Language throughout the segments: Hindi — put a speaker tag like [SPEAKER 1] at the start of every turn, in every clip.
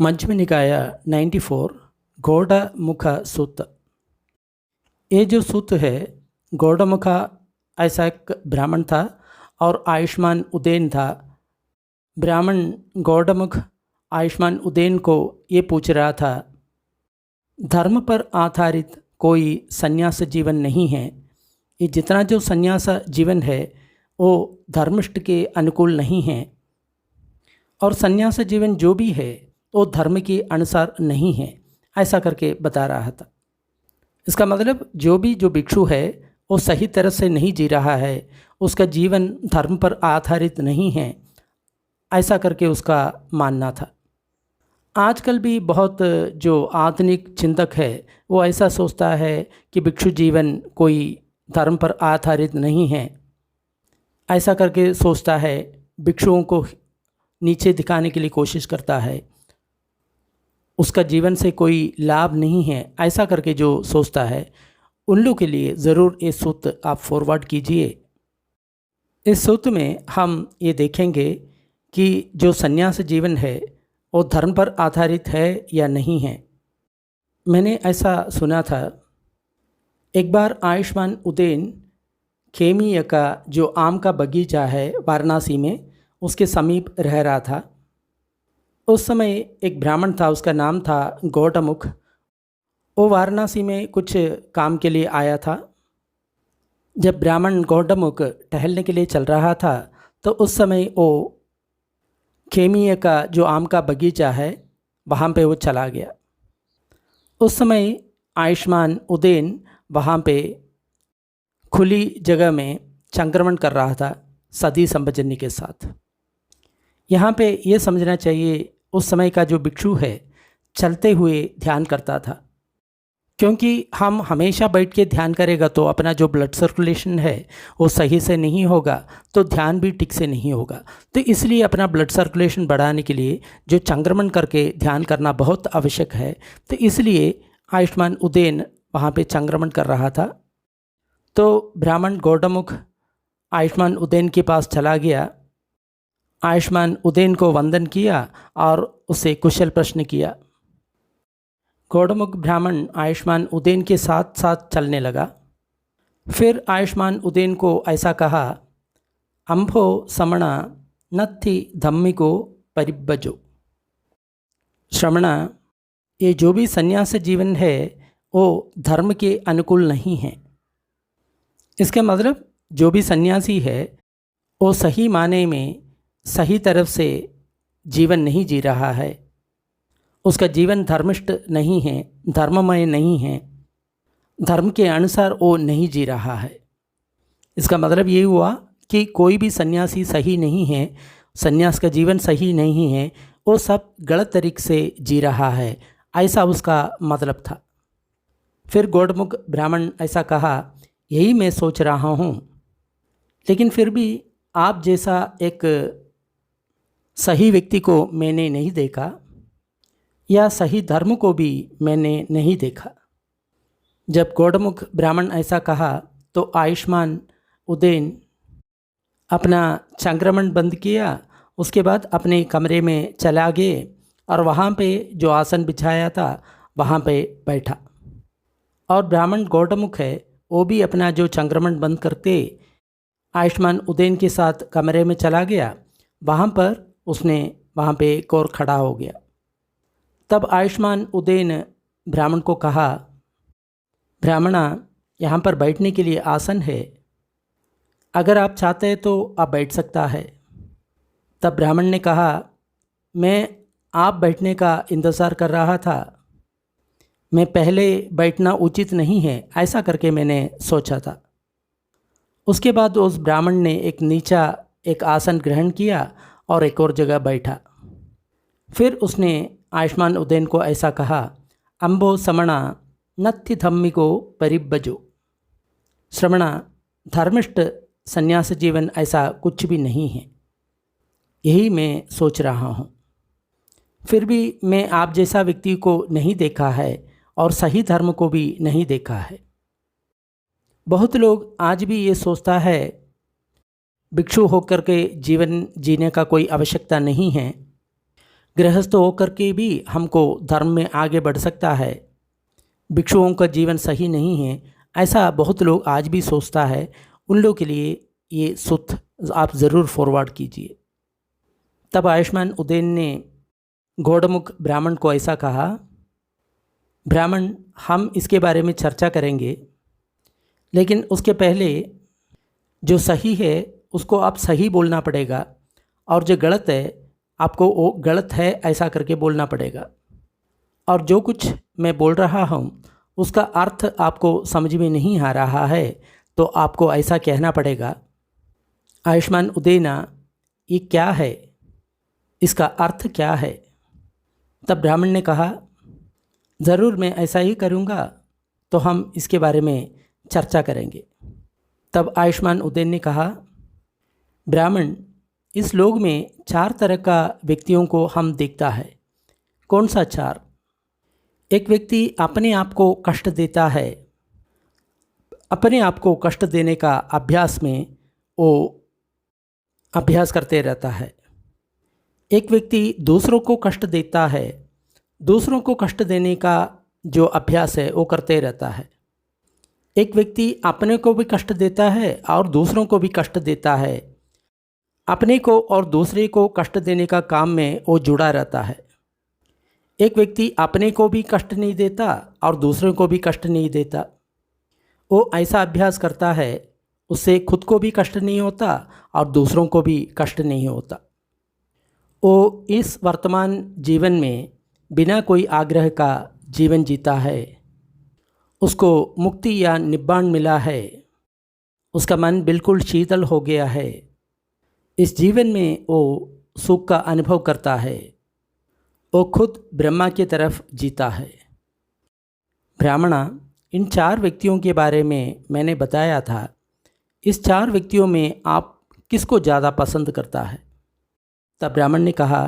[SPEAKER 1] मध्यम निकाय 94 गौड़मुख सूक्त। ये जो सूत्र है, गौड़मुख ऐसा एक ब्राह्मण था और आयुष्मान उदयन था। ब्राह्मण गौड़मुख आयुष्मान उदयन को ये पूछ रहा था, धर्म पर आधारित कोई संन्यास जीवन नहीं है। ये जितना जो संन्यास जीवन है वो धर्मनिष्ठ के अनुकूल नहीं है, और संन्यास जीवन जो भी है वो धर्म के अनुसार नहीं है, ऐसा करके बता रहा था। इसका मतलब जो भिक्षु है वो सही तरह से नहीं जी रहा है, उसका जीवन धर्म पर आधारित नहीं है, ऐसा करके उसका मानना था। आजकल भी बहुत जो आधुनिक चिंतक है वो ऐसा सोचता है कि भिक्षु जीवन कोई धर्म पर आधारित नहीं है, ऐसा करके सोचता है, भिक्षुओं को नीचे दिखाने के लिए कोशिश करता है, उसका जीवन से कोई लाभ नहीं है, ऐसा करके जो सोचता है, उन लोगों के लिए ज़रूर ये सूत्र आप फॉरवर्ड कीजिए। इस सूत्र में हम ये देखेंगे कि जो संन्यास जीवन है वो धर्म पर आधारित है या नहीं है। मैंने ऐसा सुना था, एक बार आयुष्मान उदयन खेमीय का जो आम का बगीचा है वाराणसी में, उसके समीप रह रहा था। उस समय एक ब्राह्मण था, उसका नाम था गौड़मुख। वो वाराणसी में कुछ काम के लिए आया था। जब ब्राह्मण गौड़मुख टहलने के लिए चल रहा था तो उस समय वो खेमीय का जो आम का बगीचा है वहाँ पे वो चला गया। उस समय आयुष्मान उदयन वहाँ पे खुली जगह में संक्रमण कर रहा था सती संपजनी के साथ। यहाँ पे ये समझना चाहिए, उस समय का जो भिक्षु है चलते हुए ध्यान करता था, क्योंकि हम हमेशा बैठ के ध्यान करेगा तो अपना जो ब्लड सर्कुलेशन है वो सही से नहीं होगा, तो ध्यान भी ठीक से नहीं होगा। तो इसलिए अपना ब्लड सर्कुलेशन बढ़ाने के लिए जो संक्रमण करके ध्यान करना बहुत आवश्यक है। तो इसलिए आयुष्मान उदयन वहाँ पे संक्रमण कर रहा था। तो ब्राह्मण गौड़मुख आयुष्मान उदयन के पास चला गया, आयुष्मान उदयन को वंदन किया और उसे कुशल प्रश्न किया। गौड़मुख ब्राह्मण आयुष्मान उदयन के साथ साथ चलने लगा। फिर आयुष्मान उदयन को ऐसा कहा, अम्भो समणा नत्थि धम्मिको परिब्बजो। श्रमणा, ये जो भी संन्यास जीवन है वो धर्म के अनुकूल नहीं है। इसका मतलब जो भी सन्यासी है वो सही माने में सही तरफ से जीवन नहीं जी रहा है, उसका जीवन धर्मनिष्ठ नहीं है, धर्ममय नहीं है, धर्म के अनुसार वो नहीं जी रहा है। इसका मतलब ये हुआ कि कोई भी सन्यासी सही नहीं है, सन्यास का जीवन सही नहीं है, वो सब गलत तरीके से जी रहा है, ऐसा उसका मतलब था। फिर गौड़मुख ब्राह्मण ऐसा कहा, यही मैं सोच रहा हूँ, लेकिन फिर भी आप जैसा एक सही व्यक्ति को मैंने नहीं देखा, या सही धर्म को भी मैंने नहीं देखा। जब गौड़मुख ब्राह्मण ऐसा कहा तो आयुष्मान उदयन अपना संक्रमण बंद किया, उसके बाद अपने कमरे में चला गए और वहाँ पे जो आसन बिछाया था वहाँ पे बैठा। और ब्राह्मण गौड़मुख है वो भी अपना जो संक्रमण बंद करते आयुष्मान उदयन के साथ कमरे में चला गया। वहाँ पर उसने वहाँ पे एक और खड़ा हो गया। तब आयुष्मान उदयन ब्राह्मण को कहा, ब्राह्मणा, यहाँ पर बैठने के लिए आसन है, अगर आप चाहते हैं तो आप बैठ सकता है। तब ब्राह्मण ने कहा, मैं आप बैठने का इंतज़ार कर रहा था, मैं पहले बैठना उचित नहीं है, ऐसा करके मैंने सोचा था। उसके बाद उस ब्राह्मण ने एक आसन ग्रहण किया और एक और जगह बैठा। फिर उसने आयुष्मान उदयन को ऐसा कहा, अम्बो समणा नत्थि धम्मिको परिब्बजो। श्रमणा, धर्मनिष्ठ संन्यास जीवन ऐसा कुछ भी नहीं है, यही मैं सोच रहा हूँ। फिर भी मैं आप जैसा व्यक्ति को नहीं देखा है और सही धर्म को भी नहीं देखा है। बहुत लोग आज भी ये सोचता है भिक्षु होकर के जीवन जीने का कोई आवश्यकता नहीं है, गृहस्थ होकर के भी हमको धर्म में आगे बढ़ सकता है, भिक्षुओं का जीवन सही नहीं है, ऐसा बहुत लोग आज भी सोचता है। उन लोगों के लिए ये सूत्र आप ज़रूर फॉरवर्ड कीजिए। तब आयुष्मान उदयन ने गौड़मुख ब्राह्मण को ऐसा कहा, ब्राह्मण, हम इसके बारे में चर्चा करेंगे, लेकिन उसके पहले जो सही है उसको आप सही बोलना पड़ेगा, और जो गलत है आपको वो गलत है ऐसा करके बोलना पड़ेगा। और जो कुछ मैं बोल रहा हूँ उसका अर्थ आपको समझ में नहीं आ रहा है तो आपको ऐसा कहना पड़ेगा, आयुष्मान उदयना, ये क्या है, इसका अर्थ क्या है। तब ब्राह्मण ने कहा, ज़रूर मैं ऐसा ही करूँगा, तो हम इसके बारे में चर्चा करेंगे। तब आयुष्मान उदयन ने कहा, ब्राह्मण, इस लोक में 4 तरह का व्यक्तियों को हम देखता है। कौन सा 4? एक व्यक्ति अपने आप को कष्ट देता है, अपने आप को कष्ट देने का अभ्यास में वो अभ्यास करते रहता है। एक व्यक्ति दूसरों को कष्ट देता है, दूसरों को कष्ट देने का जो अभ्यास है वो करते रहता है। एक व्यक्ति अपने को भी कष्ट देता है और दूसरों को भी कष्ट देता है, अपने को और दूसरे को कष्ट देने का काम में वो जुड़ा रहता है। एक व्यक्ति अपने को भी कष्ट नहीं देता और दूसरों को भी कष्ट नहीं देता, वो ऐसा अभ्यास करता है उससे खुद को भी कष्ट नहीं होता और दूसरों को भी कष्ट नहीं होता। वो इस वर्तमान जीवन में बिना कोई आग्रह का जीवन जीता है, उसको मुक्ति या निब्बाण मिला है, उसका मन बिल्कुल शीतल हो गया है। इस जीवन में वो सुख का अनुभव करता है, वो खुद ब्रह्मा की तरफ जीता है। ब्राह्मणा, इन 4 व्यक्तियों के बारे में मैंने बताया था, इस 4 व्यक्तियों में आप किसको ज़्यादा पसंद करता है? तब ब्राह्मण ने कहा,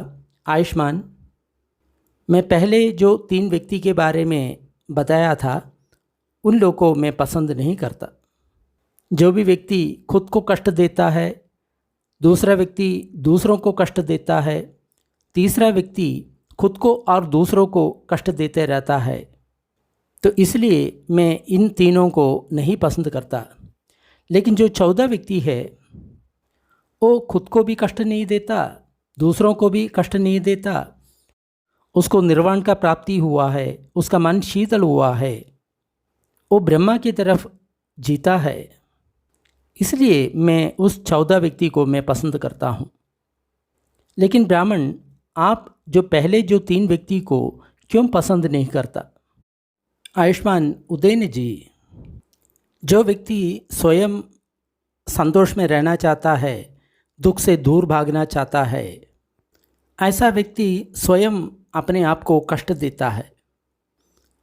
[SPEAKER 1] आयुष्मान, मैं पहले जो 3 व्यक्ति के बारे में बताया था उन लोगों को मैं पसंद नहीं करता। जो भी व्यक्ति खुद को कष्ट देता है, दूसरा व्यक्ति दूसरों को कष्ट देता है, तीसरा व्यक्ति खुद को और दूसरों को कष्ट देते रहता है, तो इसलिए मैं इन तीनों को नहीं पसंद करता। लेकिन जो 14 व्यक्ति है वो खुद को भी कष्ट नहीं देता, दूसरों को भी कष्ट नहीं देता, उसको निर्वाण का प्राप्ति हुआ है, उसका मन शीतल हुआ है, वो ब्रह्मा की तरफ जीता है, इसलिए मैं उस 14 व्यक्ति को मैं पसंद करता हूँ। लेकिन ब्राह्मण, आप जो पहले जो 3 व्यक्ति को क्यों पसंद नहीं करता? आयुष्मान उदयन जी, जो व्यक्ति स्वयं संतोष में रहना चाहता है, दुख से दूर भागना चाहता है, ऐसा व्यक्ति स्वयं अपने आप को कष्ट देता है,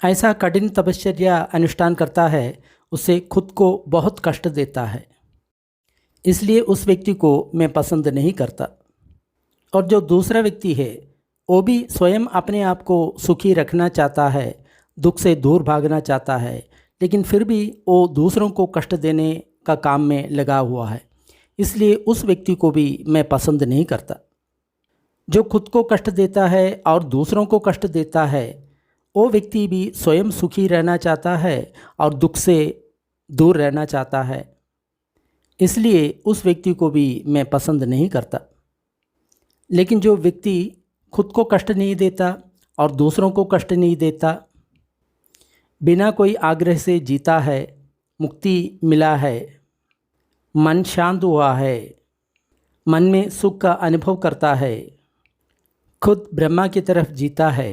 [SPEAKER 1] ऐसा कठिन तपश्चर्या अनुष्ठान करता है, उसे खुद को बहुत कष्ट देता है, इसलिए उस व्यक्ति को मैं पसंद नहीं करता। और जो दूसरा व्यक्ति है वो भी स्वयं अपने आप को सुखी रखना चाहता है, दुख से दूर भागना चाहता है, लेकिन फिर भी वो दूसरों को कष्ट देने का काम में लगा हुआ है, इसलिए उस व्यक्ति को भी मैं पसंद नहीं करता। जो खुद को कष्ट देता है और दूसरों को कष्ट देता है, वो व्यक्ति भी स्वयं सुखी रहना चाहता है और दुख से दूर रहना चाहता है, इसलिए उस व्यक्ति को भी मैं पसंद नहीं करता। लेकिन जो व्यक्ति खुद को कष्ट नहीं देता और दूसरों को कष्ट नहीं देता, बिना कोई आग्रह से जीता है, मुक्ति मिला है, मन शांत हुआ है, मन में सुख का अनुभव करता है, खुद ब्रह्मा की तरफ जीता है,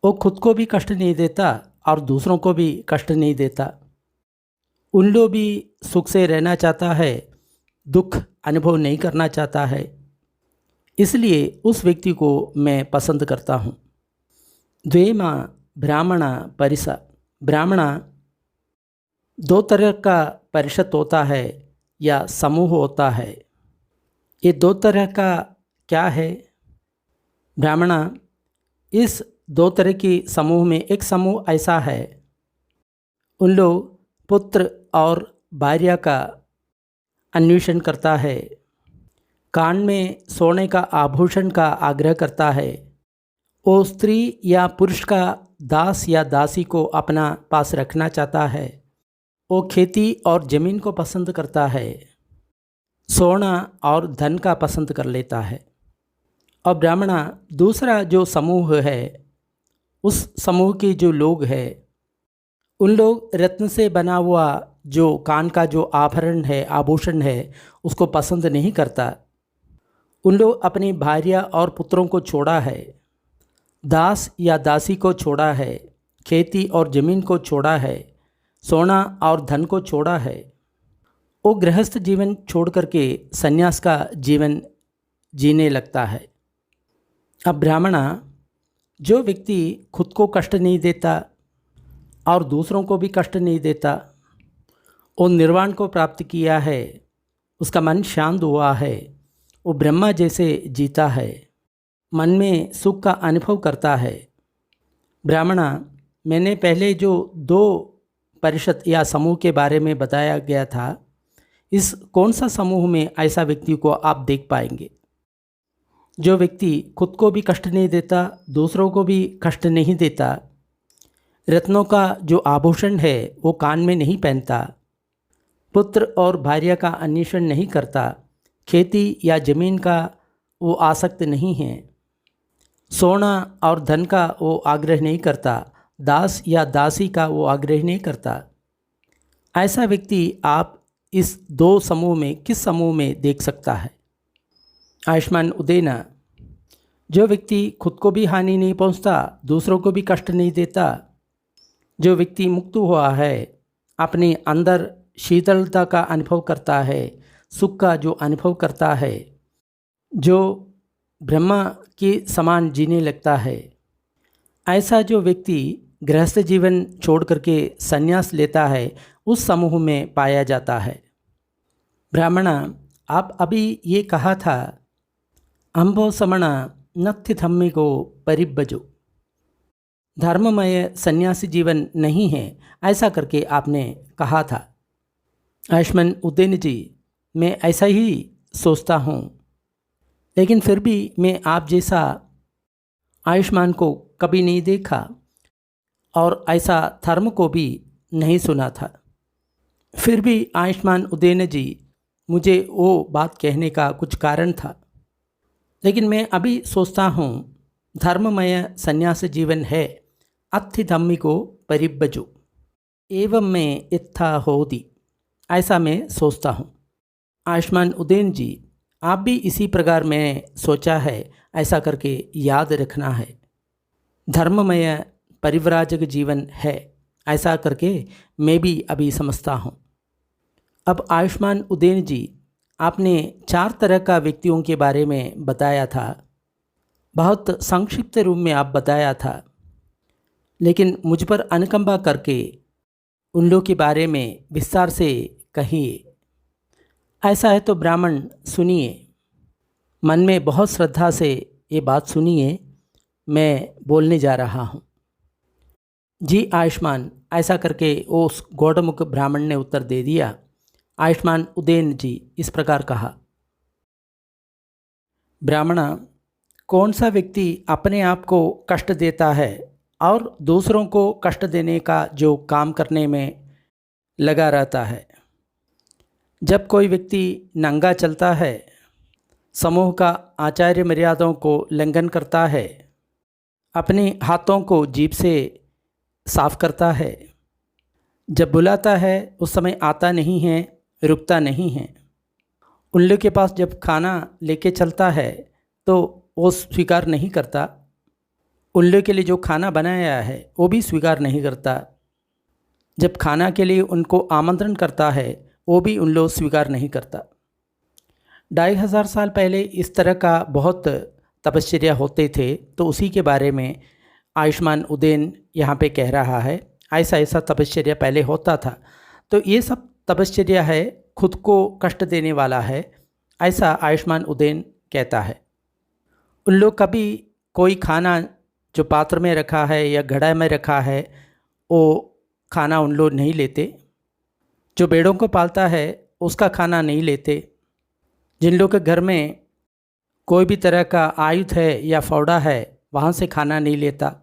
[SPEAKER 1] वो खुद को भी कष्ट नहीं देता और दूसरों को भी कष्ट नहीं देता, उन लोग भी सुख से रहना चाहता है, दुख अनुभव नहीं करना चाहता है, इसलिए उस व्यक्ति को मैं पसंद करता हूँ। द्वेमा ब्राह्मणा परिसा, ब्राह्मणा 2 तरह का परिषद होता है या समूह होता है। ये 2 तरह का क्या है? ब्राह्मणा, इस 2 तरह की समूह में एक समूह ऐसा है, उन लोग पुत्र और भार्या का अन्वेषण करता है, कान में सोने का आभूषण का आग्रह करता है, वो स्त्री या पुरुष का दास या दासी को अपना पास रखना चाहता है, वो खेती और ज़मीन को पसंद करता है, सोना और धन का पसंद कर लेता है। और ब्राह्मणा दूसरा जो समूह है, उस समूह के जो लोग हैं, उन लोग रत्न से बना हुआ जो कान का जो आभरण है, आभूषण है, उसको पसंद नहीं करता। उन लोग अपनी भार्या और पुत्रों को छोड़ा है, दास या दासी को छोड़ा है, खेती और ज़मीन को छोड़ा है, सोना और धन को छोड़ा है। वो गृहस्थ जीवन छोड़ करके संन्यास का जीवन जीने लगता है। अब ब्राह्मणा, जो व्यक्ति खुद को कष्ट नहीं देता और दूसरों को भी कष्ट नहीं देता, वो निर्वाण को प्राप्त किया है, उसका मन शांत हुआ है, वो ब्रह्मा जैसे जीता है, मन में सुख का अनुभव करता है। ब्राह्मणा, मैंने पहले जो 2 परिषद या समूह के बारे में बताया गया था, इस कौन सा समूह में ऐसा व्यक्ति को आप देख पाएंगे? जो व्यक्ति खुद को भी कष्ट नहीं देता, दूसरों को भी कष्ट नहीं देता, रत्नों का जो आभूषण है वो कान में नहीं पहनता, पुत्र और भार्या का अन्वेषण नहीं करता, खेती या ज़मीन का वो आसक्त नहीं है, सोना और धन का वो आग्रह नहीं करता, दास या दासी का वो आग्रह नहीं करता। ऐसा व्यक्ति आप इस 2 समूह में किस समूह में देख सकता है? आयुष्मान उदेना, जो व्यक्ति खुद को भी हानि नहीं पहुंचता, दूसरों को भी कष्ट नहीं देता, जो व्यक्ति मुक्त हुआ है, अपने अंदर शीतलता का अनुभव करता है, सुख का जो अनुभव करता है, जो ब्रह्मा के समान जीने लगता है, ऐसा जो व्यक्ति गृहस्थ जीवन छोड़ करके संन्यास लेता है, उस समूह में पाया जाता है। ब्राह्मणा, आप अभी ये कहा था, अम्भो समणा नत्थि धम्मी को परिब्बजो, धर्ममय सन्यासी जीवन नहीं है, ऐसा करके आपने कहा था। आयुष्मान उदयन जी, मैं ऐसा ही सोचता हूँ, लेकिन फिर भी मैं आप जैसा आयुष्मान को कभी नहीं देखा और ऐसा धर्म को भी नहीं सुना था। फिर भी आयुष्मान उदयन जी, मुझे वो बात कहने का कुछ कारण था, लेकिन मैं अभी सोचता हूँ धर्ममय संन्यास जीवन है, अत्थि धम्मी को परिब्बजो, एवं में इत्था होती, ऐसा मैं सोचता हूँ। आयुष्मान उदयन जी, आप भी इसी प्रकार मैंने सोचा है, ऐसा करके याद रखना है। धर्ममय परिव्राजक जीवन है, ऐसा करके मैं भी अभी समझता हूँ। अब आयुष्मान उदयन जी, आपने 4 तरह का व्यक्तियों के बारे में बताया था, बहुत संक्षिप्त रूप में आप बताया था, लेकिन मुझ पर अनुकंपा करके उन लोगों के बारे में विस्तार से कहिए। ऐसा है तो ब्राह्मण सुनिए, मन में बहुत श्रद्धा से ये बात सुनिए, मैं बोलने जा रहा हूँ। जी आयुष्मान, ऐसा करके उस गौड़मुख ब्राह्मण ने उत्तर दे दिया। आयुष्मान उदयन जी इस प्रकार कहा, ब्राह्मणा, कौन सा व्यक्ति अपने आप को कष्ट देता है और दूसरों को कष्ट देने का जो काम करने में लगा रहता है? जब कोई व्यक्ति नंगा चलता है, समूह का आचार्य मर्यादाओं को उल्लंघन करता है, अपने हाथों को जीभ से साफ करता है, जब बुलाता है उस समय आता नहीं है, रुकता नहीं है, उन लोग के पास जब खाना लेके चलता है तो वो स्वीकार नहीं करता, उन लोग के लिए जो खाना बनाया है वो भी स्वीकार नहीं करता, जब खाना के लिए उनको आमंत्रण करता है वो भी उन लोग स्वीकार नहीं करता। 2500 साल पहले इस तरह का बहुत तपश्चर्या होते थे, तो उसी के बारे में आयुष्मान उदयन यहाँ पे कह रहा है, ऐसा ऐसा तपश्चर्या पहले होता था। तो ये सब तपश्चर्या है, खुद को कष्ट देने वाला है, ऐसा आयुष्मान उदयन कहता है। उन लोग कभी कोई खाना जो पात्र में रखा है या घड़ा में रखा है, वो खाना उन लोग नहीं लेते। जो भेड़ों को पालता है उसका खाना नहीं लेते। जिन लोग के घर में कोई भी तरह का आयुध है या फावड़ा है वहाँ से खाना नहीं लेता।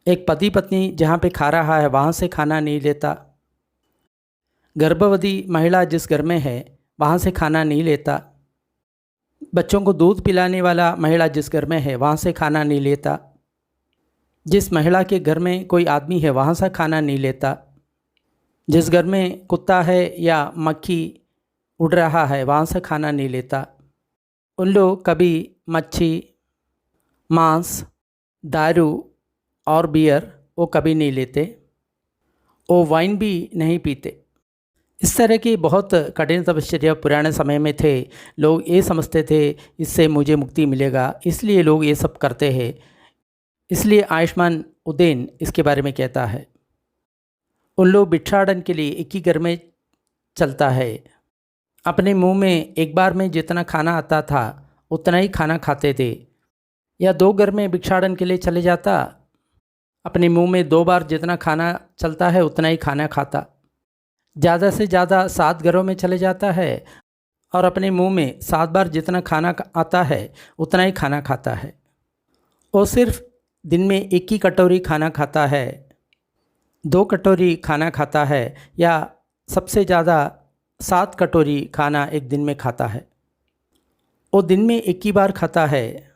[SPEAKER 1] एक पति पत्नी जहाँ पे खा रहा है वहाँ से खाना नहीं लेता। गर्भवती महिला जिस घर में है वहाँ से खाना नहीं लेता। बच्चों को दूध पिलाने वाला महिला जिस घर में है वहाँ से खाना नहीं लेता। जिस महिला के घर में कोई आदमी है वहाँ से खाना नहीं लेता। जिस घर में कुत्ता है या मक्खी उड़ रहा है वहाँ से खाना नहीं लेता। उन लोग कभी मच्छी, मांस, दारू और बियर वो कभी नहीं लेते। वो वाइन भी नहीं पीते। इस तरह की बहुत कठिन तपश्चर्या पुराने समय में थे। लोग ये समझते थे इससे मुझे मुक्ति मिलेगा, इसलिए लोग ये सब करते हैं। इसलिए आयुष्मान उदयन इसके बारे में कहता है। उन लोग भिक्षाटन के लिए एक ही घर में चलता है। अपने मुंह में एक बार में जितना खाना आता था उतना ही खाना खाते थे। या 2 घर में भिक्षाटन के लिए चले जाता, अपने मुंह में 2 बार जितना खाना चलता है उतना ही खाना खाता। ज़्यादा से ज़्यादा 7 घरों में चले जाता है और अपने मुंह में 7 बार जितना खाना आता है उतना ही खाना खाता है। वो सिर्फ दिन में 1 ही कटोरी खाना खाता है, 2 कटोरी खाना खाता है या सबसे ज़्यादा 7 कटोरी खाना एक दिन में खाता है। वो दिन में 1 ही बार खाता है,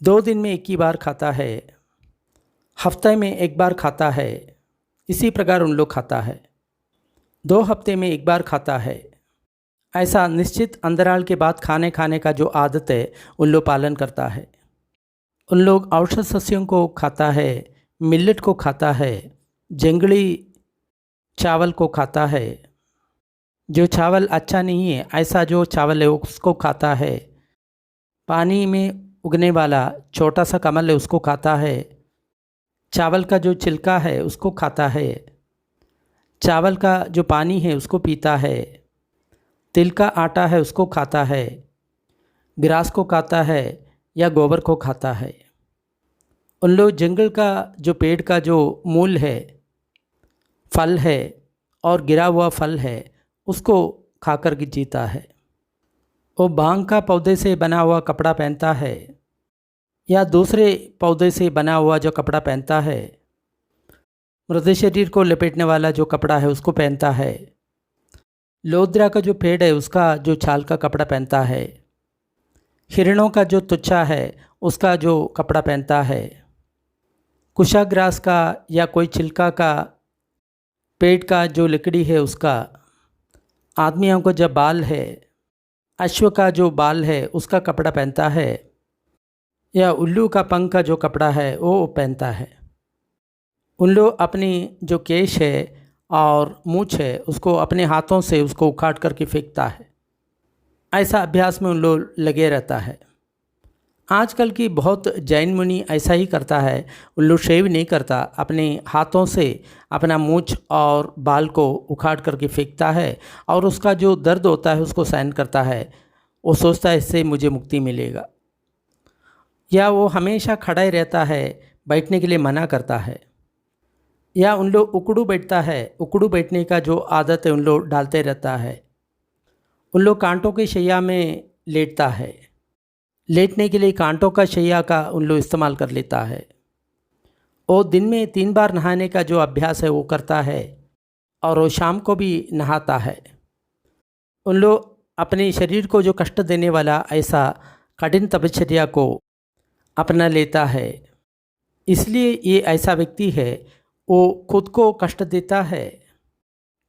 [SPEAKER 1] 2 दिन में 1 ही बार खाता है, हफ्ते में 1 बार खाता है। इसी प्रकार उन लोग खाता है। 2 हफ्ते में 1 बार खाता है। ऐसा निश्चित अंतराल के बाद खाने का जो आदत है उन लोग पालन करता है। उन लोग औषध सस्यों को खाता है, मिलेट को खाता है, जंगली चावल को खाता है। जो चावल अच्छा नहीं है ऐसा जो चावल है उसको खाता है। पानी में उगने वाला छोटा सा कमल है उसको खाता है। चावल का जो छिलका है उसको खाता है। चावल का जो पानी है उसको पीता है। तिल का आटा है उसको खाता है। ग्रास को खाता है या गोबर को खाता है। उन लोग जंगल का जो पेड़ का जो मूल है, फल है और गिरा हुआ फल है उसको खाकर के जीता है। वो भांग का पौधे से बना हुआ कपड़ा पहनता है या दूसरे पौधे से बना हुआ जो कपड़ा पहनता है। मृत शरीर को लपेटने वाला जो कपड़ा है उसको पहनता है। लोद्रा का जो पेड़ है उसका जो छाल का कपड़ा पहनता है। हिरणों का जो तुच्छा है उसका जो कपड़ा पहनता है। कुशाग्रास का या कोई छिलका का पेड़ का जो लकड़ी है उसका। आदमियों को जब बाल है, अश्व का जो बाल है उसका कपड़ा पहनता है या उल्लू का पंख का जो कपड़ा है वो पहनता है। उन लोग अपनी जो केश है और मूछ है उसको अपने हाथों से उसको उखाड़ करके फेंकता है। ऐसा अभ्यास में उन लोग लगे रहता है। आजकल की बहुत जैन मुनि ऐसा ही करता है। उन लोग शेव नहीं करता, अपने हाथों से अपना मूछ और बाल को उखाड़ करके फेंकता है और उसका जो दर्द होता है उसको सहन करता है। वो सोचता है इससे मुझे मुक्ति मिलेगा। या वो हमेशा खड़ा ही रहता है, बैठने के लिए मना करता है। या उन लोग उकड़ू बैठता है, उकड़ू बैठने का जो आदत है उन लोग डालते रहता है। उन लोग कांटों की शैया में लेटता है, लेटने के लिए कांटों का शैया का उन लोग इस्तेमाल कर लेता है। वो दिन में 3 बार नहाने का जो अभ्यास है वो करता है और वो शाम को भी नहाता है। उन लोग अपने शरीर को जो कष्ट देने वाला ऐसा कठिन तपश्चर्या को अपना लेता है। इसलिए ये ऐसा व्यक्ति है वो खुद को कष्ट देता है,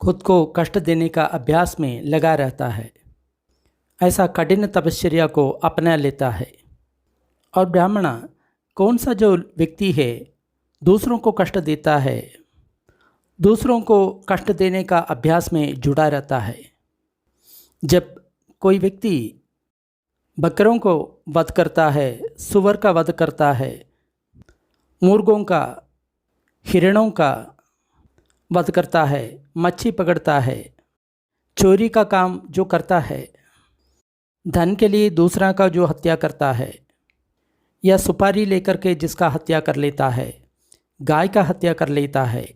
[SPEAKER 1] खुद को कष्ट देने का अभ्यास में लगा रहता है। ऐसा कठिन तपश्चर्या को अपना लेता है। और ब्राह्मणा कौन सा जो व्यक्ति है दूसरों को कष्ट देता है, दूसरों को कष्ट देने का अभ्यास में जुड़ा रहता है। जब कोई व्यक्ति बकरों को वध करता है, सुअर का वध करता है, मुर्गों का, हिरणों का वध करता है, मच्छी पकड़ता है, चोरी का काम जो करता है, धन के लिए दूसरा का जो हत्या करता है, या सुपारी लेकर के जिसका हत्या कर लेता है, गाय का हत्या कर लेता है,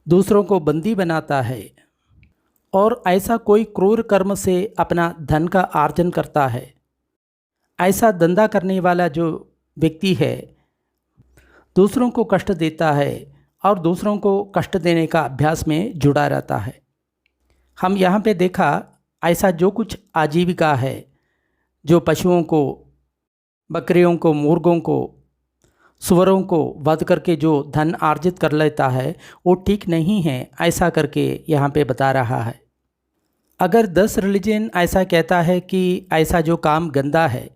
[SPEAKER 1] दूसरों को बंदी बनाता है और ऐसा कोई क्रूर कर्म से अपना धन का आर्जन करता है, ऐसा धंधा करने वाला जो व्यक्ति है दूसरों को कष्ट देता है और दूसरों को कष्ट देने का अभ्यास में जुड़ा रहता है। हम यहाँ पे देखा ऐसा जो कुछ आजीविका है, जो पशुओं को, बकरियों को, मुर्गों को, सुअरों को वध करके जो धन अर्जित कर लेता है वो ठीक नहीं है, ऐसा करके यहाँ पे बता रहा है। अगर 10 रिलीजन ऐसा कहता है कि ऐसा जो काम गंदा है,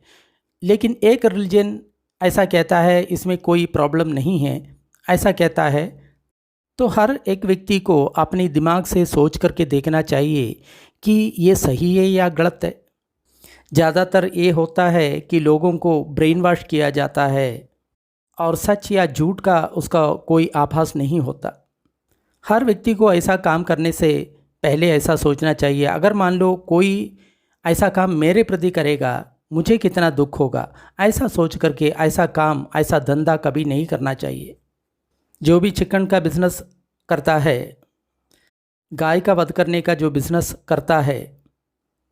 [SPEAKER 1] लेकिन एक रिलीजन ऐसा कहता है इसमें कोई प्रॉब्लम नहीं है, ऐसा कहता है, तो हर एक व्यक्ति को अपने दिमाग से सोच करके देखना चाहिए कि ये सही है या गलत है। ज़्यादातर ये होता है कि लोगों को ब्रेन वॉश किया जाता है और सच या झूठ का उसका कोई आभास नहीं होता। हर व्यक्ति को ऐसा काम करने से पहले ऐसा सोचना चाहिए, अगर मान लो कोई ऐसा काम मेरे प्रति करेगा मुझे कितना दुख होगा, ऐसा सोच करके ऐसा काम, ऐसा धंधा कभी नहीं करना चाहिए। जो भी चिकन का बिज़नेस करता है, गाय का वध करने का जो बिज़नेस करता है,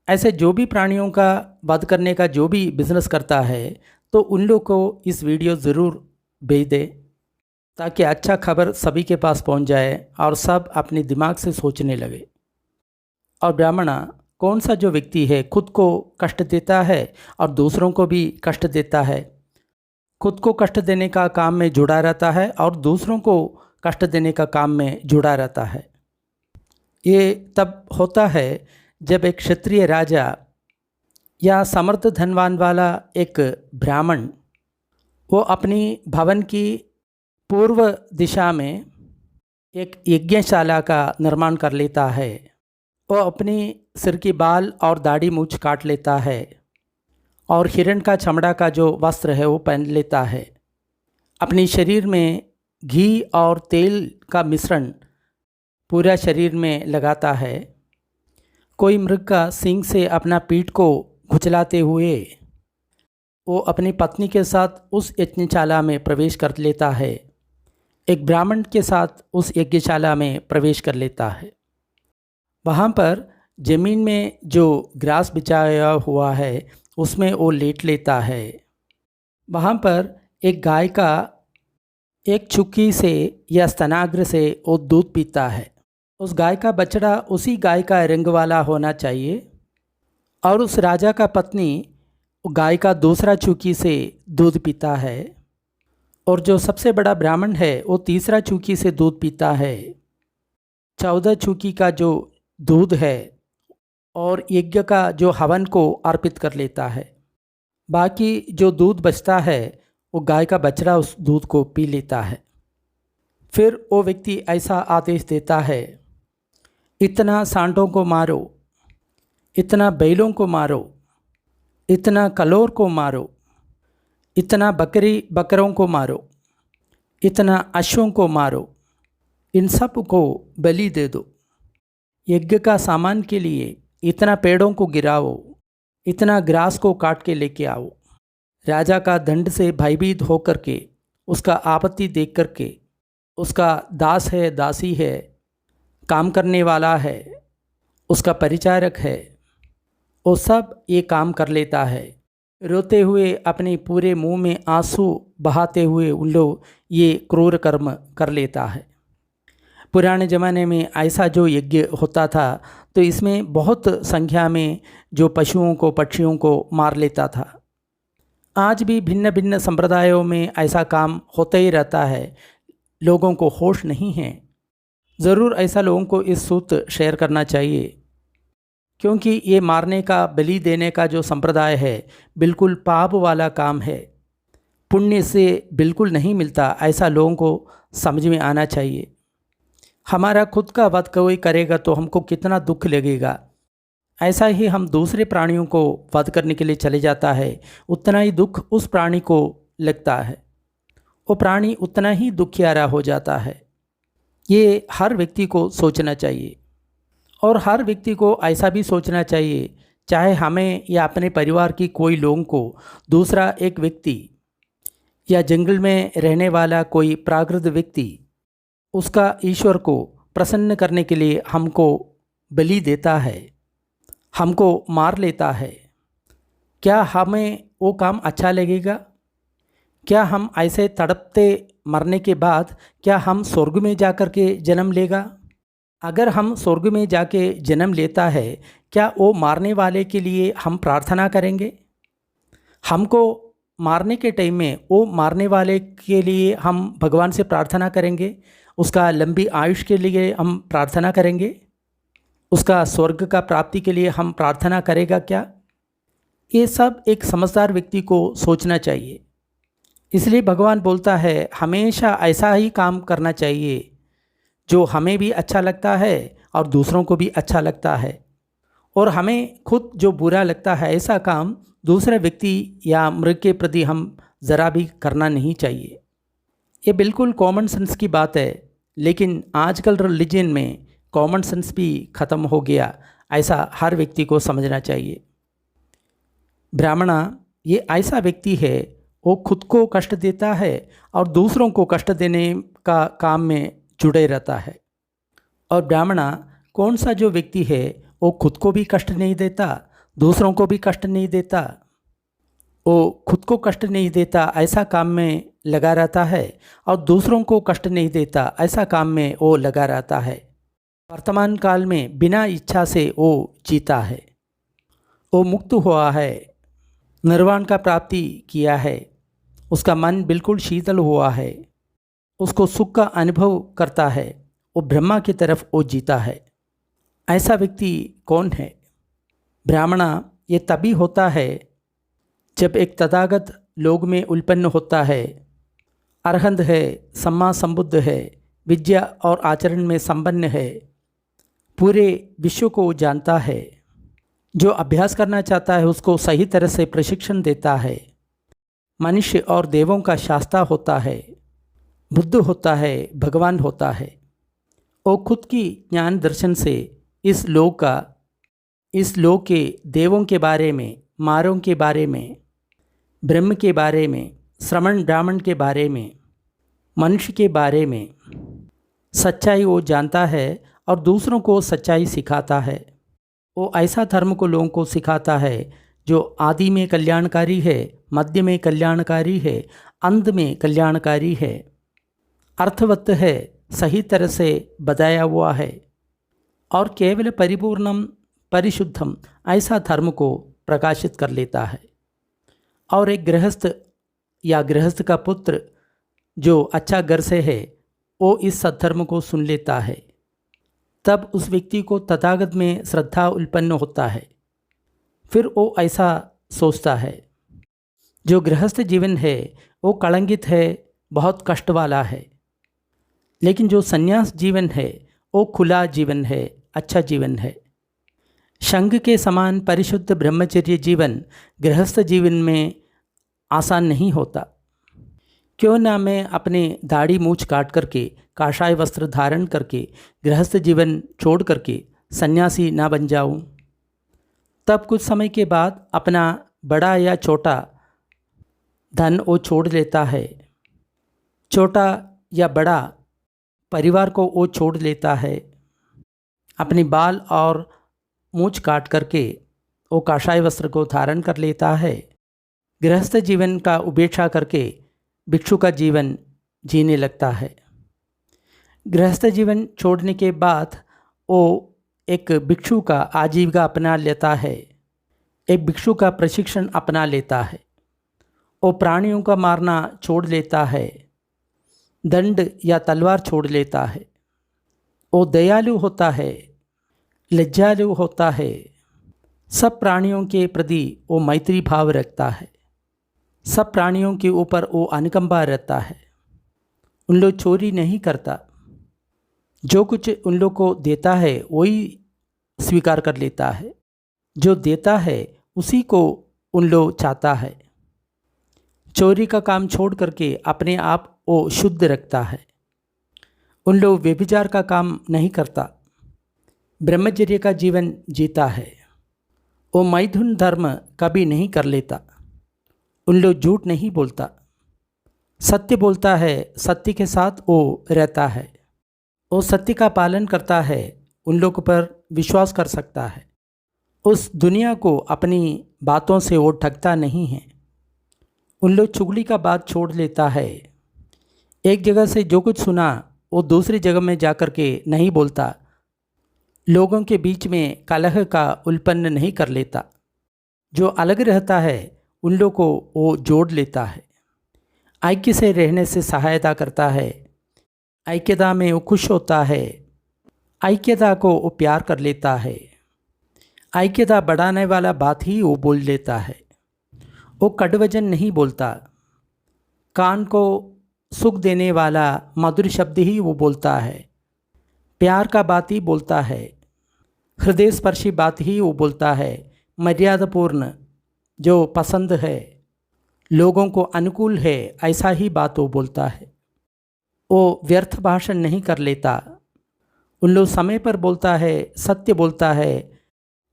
[SPEAKER 1] ऐसे जो भी प्राणियों का वध करने का जो भी बिज़नेस करता है, तो उन लोग को इस वीडियो ज़रूर भेज दे ताकि अच्छा खबर सभी के पास पहुंच जाए और सब अपने दिमाग से सोचने लगे। और ब्राह्मणा कौन सा जो व्यक्ति है खुद को कष्ट देता है और दूसरों को भी कष्ट देता है, खुद को कष्ट देने का काम में जुड़ा रहता है और दूसरों को कष्ट देने का काम में जुड़ा रहता है। ये तब होता है जब एक क्षत्रिय राजा या समर्थ धनवान वाला एक ब्राह्मण वो अपनी भवन की पूर्व दिशा में एक यज्ञशाला का निर्माण कर लेता है। वो अपनी सिर की बाल और दाढ़ी मूछ काट लेता है और हिरण का चमड़ा का जो वस्त्र है वो पहन लेता है। अपने शरीर में घी और तेल का मिश्रण पूरा शरीर में लगाता है। कोई मृग का सींग से अपना पीठ को खुजलाते हुए वो अपनी पत्नी के साथ उस यज्ञशाला में प्रवेश कर लेता है, एक ब्राह्मण के साथ उस यज्ञशाला में प्रवेश कर लेता है। वहाँ पर ज़मीन में जो ग्रास बिछाया हुआ है उसमें वो लेट लेता है। वहाँ पर एक गाय का एक चुक्की से या स्तनाग्र से वो दूध पीता है। उस गाय का बछड़ा उसी गाय का रंग वाला होना चाहिए और उस राजा का पत्नी गाय का दूसरा चुकी से दूध पीता है और जो सबसे बड़ा ब्राह्मण है वो तीसरा चुकी से दूध पीता है। 14 चुकी का जो दूध है और यज्ञ का जो हवन को अर्पित कर लेता है। बाकी जो दूध बचता है वो गाय का बछड़ा उस दूध को पी लेता है। फिर वो व्यक्ति ऐसा आदेश देता है, इतना सांडों को मारो, इतना बैलों को मारो, इतना कलोर को मारो, इतना बकरों को मारो, इतना अश्वों को मारो, इन सब को बलि दे दो। यज्ञ का सामान के लिए इतना पेड़ों को गिराओ, इतना ग्रास को काट के लेके आओ। राजा का दंड से भयभीत होकर के, उसका आपत्ति देख करके, उसका दास है, दासी है, काम करने वाला है, उसका परिचारक है, वो सब ये काम कर लेता है। रोते हुए अपने पूरे मुंह में आंसू बहाते हुए उन लोग ये क्रूर कर्म कर लेता है। पुराने ज़माने में ऐसा जो यज्ञ होता था तो इसमें बहुत संख्या में जो पशुओं को, पक्षियों को मार लेता था। आज भी भिन्न भिन्न संप्रदायों में ऐसा काम होता ही रहता है, लोगों को होश नहीं है। ज़रूर ऐसा लोगों को इस सूत्र शेयर करना चाहिए, क्योंकि ये मारने का, बलि देने का जो संप्रदाय है बिल्कुल पाप वाला काम है, पुण्य से बिल्कुल नहीं मिलता, ऐसा लोगों को समझ में आना चाहिए। हमारा खुद का वध कोई करेगा तो हमको कितना दुख लगेगा, ऐसा ही हम दूसरे प्राणियों को वध करने के लिए चले जाता है, उतना ही दुख उस प्राणी को लगता है, वो प्राणी उतना ही दुखियारा हो जाता है। ये हर व्यक्ति को सोचना चाहिए और हर व्यक्ति को ऐसा भी सोचना चाहिए, चाहे हमें या अपने परिवार की कोई लोगों को दूसरा एक व्यक्ति या जंगल में रहने वाला कोई प्राकृत व्यक्ति उसका ईश्वर को प्रसन्न करने के लिए हमको बलि देता है, हमको मार लेता है, क्या हमें वो काम अच्छा लगेगा? क्या हम ऐसे तड़पते मरने के बाद क्या हम स्वर्ग में जाकर के जन्म लेगा? अगर हम स्वर्ग में जाके जन्म लेता है, क्या वो मारने वाले के लिए हम प्रार्थना करेंगे? हमको मारने के टाइम में वो मारने वाले के लिए हम भगवान से प्रार्थना करेंगे? उसका लंबी आयुष के लिए हम प्रार्थना करेंगे? उसका स्वर्ग का प्राप्ति के लिए हम प्रार्थना करेगा क्या? ये सब एक समझदार व्यक्ति को सोचना चाहिए। इसलिए भगवान बोलता है हमेशा ऐसा ही काम करना चाहिए जो हमें भी अच्छा लगता है और दूसरों को भी अच्छा लगता है, और हमें खुद जो बुरा लगता है ऐसा काम दूसरे व्यक्ति या मृग के प्रति हम ज़रा भी करना नहीं चाहिए। ये बिल्कुल कॉमन सेंस की बात है, लेकिन आजकल रिलीजन में कॉमन सेंस भी ख़त्म हो गया, ऐसा हर व्यक्ति को समझना चाहिए। ब्राह्मणा ये ऐसा व्यक्ति है, वो खुद को कष्ट देता है और दूसरों को कष्ट देने का काम में जुड़े रहता है। और ब्राह्मणा कौन सा जो व्यक्ति है वो खुद को भी कष्ट नहीं देता, दूसरों को भी कष्ट नहीं देता, वो खुद को कष्ट नहीं देता ऐसा काम में लगा रहता है और दूसरों को कष्ट नहीं देता ऐसा काम में वो लगा रहता है। वर्तमान काल में बिना इच्छा से वो जीता है, वो मुक्त हुआ है, निर्वाण का प्राप्ति किया है, उसका मन बिल्कुल शीतल हुआ है, उसको सुख का अनुभव करता है, वो ब्रह्मा की तरफ वो जीता है। ऐसा व्यक्ति कौन है? ब्राह्मणा ये तभी होता है जब एक तथागत लोग में उत्पन्न होता है, अरहंत है, सम्मा संबुद्ध है, विद्या और आचरण में संपन्न है, पूरे विश्व को जानता है, जो अभ्यास करना चाहता है उसको सही तरह से प्रशिक्षण देता है, मनुष्य और देवों का शास्ता होता है, बुद्ध होता है, भगवान होता है। वो खुद की ज्ञान दर्शन से इस लोक के देवों के बारे में, मारों के बारे में, ब्रह्म के बारे में, श्रमण ब्राह्मण के बारे में, मनुष्य के बारे में सच्चाई वो जानता है और दूसरों को सच्चाई सिखाता है। वो ऐसा धर्म को लोगों को सिखाता है जो आदि में कल्याणकारी है, मध्य में कल्याणकारी है, अंत में कल्याणकारी है, अर्थवत है, सही तरह से बताया हुआ है और केवल परिपूर्णम परिशुद्धम ऐसा धर्म को प्रकाशित कर लेता है। और एक गृहस्थ या गृहस्थ का पुत्र जो अच्छा घर से है वो इस सद्धर्म को सुन लेता है, तब उस व्यक्ति को तथागत में श्रद्धा उत्पन्न होता है। फिर वो ऐसा सोचता है जो गृहस्थ जीवन है वो कलंकित है, बहुत कष्ट वाला है, लेकिन जो संन्यास जीवन है वो खुला जीवन है, अच्छा जीवन है। शंख के समान परिशुद्ध ब्रह्मचर्य जीवन गृहस्थ जीवन में आसान नहीं होता। क्यों ना मैं अपने दाढ़ी मूछ काट करके काषाय वस्त्र धारण करके गृहस्थ जीवन छोड़ करके सन्यासी ना बन जाऊं। तब कुछ समय के बाद अपना बड़ा या छोटा धन वो छोड़ लेता है, छोटा या बड़ा परिवार को वो छोड़ लेता है, अपनी बाल और मूछ काट करके वो काषाय वस्त्र को धारण कर लेता है, गृहस्थ जीवन का उपेक्षा करके भिक्षु का जीवन जीने लगता है। गृहस्थ जीवन छोड़ने के बाद वो एक भिक्षु का आजीविका अपना लेता है, एक भिक्षु का प्रशिक्षण अपना लेता है। वो प्राणियों का मारना छोड़ लेता है, दंड या तलवार छोड़ लेता है। वो दयालु होता है, लज्जालु होता है, सब प्राणियों के प्रति वो मैत्री भाव रखता है, सब प्राणियों के ऊपर वो अनुकंपा रहता है। उन लोग चोरी नहीं करता, जो कुछ उन लोग को देता है वही स्वीकार कर लेता है, जो देता है उसी को उन लोग चाहता है। चोरी का काम छोड़ करके अपने आप वो शुद्ध रखता है। उन लोग व्यभिचार का काम नहीं करता, ब्रह्मचर्य का जीवन जीता है। वो मैथुन धर्म कभी नहीं कर लेता। उन लोग झूठ नहीं बोलता, सत्य बोलता है, सत्य के साथ वो रहता है, वो सत्य का पालन करता है, उन लोगों पर विश्वास कर सकता है। उस दुनिया को अपनी बातों से वो ठगता नहीं है, उन लोग चुगली का बात छोड़ लेता है। एक जगह से जो कुछ सुना वो दूसरी जगह में जाकर के नहीं बोलता। लोगों के बीच में कलह का उत्पन्न नहीं कर लेता। जो अलग रहता है उन लोगों को वो जोड़ लेता है। ऐक्य से रहने से सहायता करता है। ऐक्यता में वो खुश होता है। ऐक्यता को वो प्यार कर लेता है। ऐक्यता बढ़ाने वाला बात ही वो बोल लेता है। वो कड़वजन नहीं बोलता। कान को सुख देने वाला मधुर शब्द ही वो बोलता है। प्यार का बात ही बोलता है। हृदय स्पर्शी बात ही वो बोलता है। मर्यादापूर्ण जो पसंद है, लोगों को अनुकूल है, ऐसा ही बात वो बोलता है। वो व्यर्थ भाषण नहीं कर लेता। उन लोग समय पर बोलता है, सत्य बोलता है,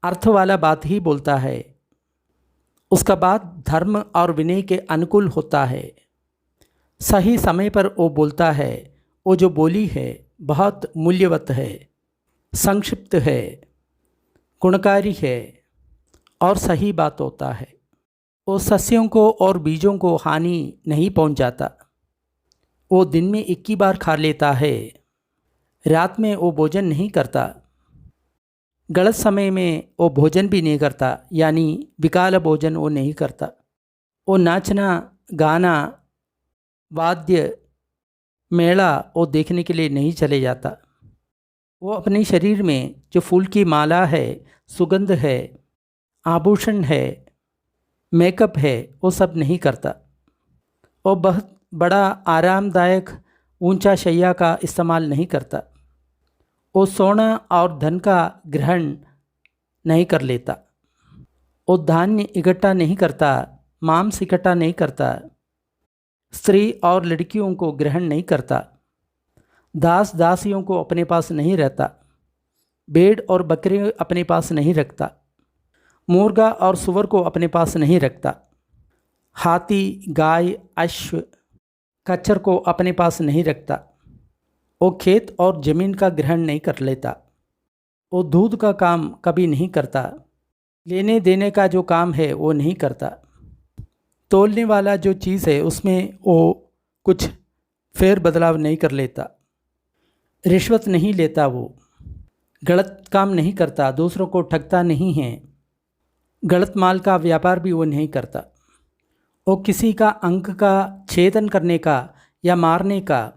[SPEAKER 1] अर्थ वाला बात ही बोलता है। उसका बात धर्म और विनय के अनुकूल होता है। सही समय पर वो बोलता है। वो जो बोली है बहुत मूल्यवत है, संक्षिप्त है, गुणकारी है और सही बात होता है। वो सस्यों को और बीजों को हानि नहीं पहुंचाता। वो दिन में 21 बार खा लेता है। रात में वो भोजन नहीं करता। गलत समय में वो भोजन भी नहीं करता, यानी विकाल भोजन वो नहीं करता। वो नाचना, गाना, वाद्य, मेला वो देखने के लिए नहीं चले जाता। वो अपने शरीर में जो फूल की माला है, सुगंध है, आभूषण है, मेकअप है, वो सब नहीं करता। वो बहुत बड़ा आरामदायक ऊंचा शैया का इस्तेमाल नहीं करता। वो सोना और धन का ग्रहण नहीं कर लेता। वो धान्य इकट्ठा नहीं करता, मांस इकट्ठा नहीं करता, स्त्री और लड़कियों को ग्रहण नहीं करता, दास दासियों को अपने पास नहीं रहता, भेड़ और बकरी अपने पास नहीं रखता, मुर्गा और सुअर को अपने पास नहीं रखता, हाथी, गाय, अश्व, खच्चर को अपने पास नहीं रखता। वो खेत और ज़मीन का ग्रहण नहीं कर लेता। वो दूध का काम कभी नहीं करता। लेने देने का जो काम है वो नहीं करता। तोलने वाला जो चीज़ है उसमें वो कुछ फेर बदलाव नहीं कर लेता। रिश्वत नहीं लेता। वो गलत काम नहीं करता, दूसरों को ठगता नहीं है। गलत माल का व्यापार भी वो नहीं करता। वो किसी का अंक का छेदन करने का या मारने का,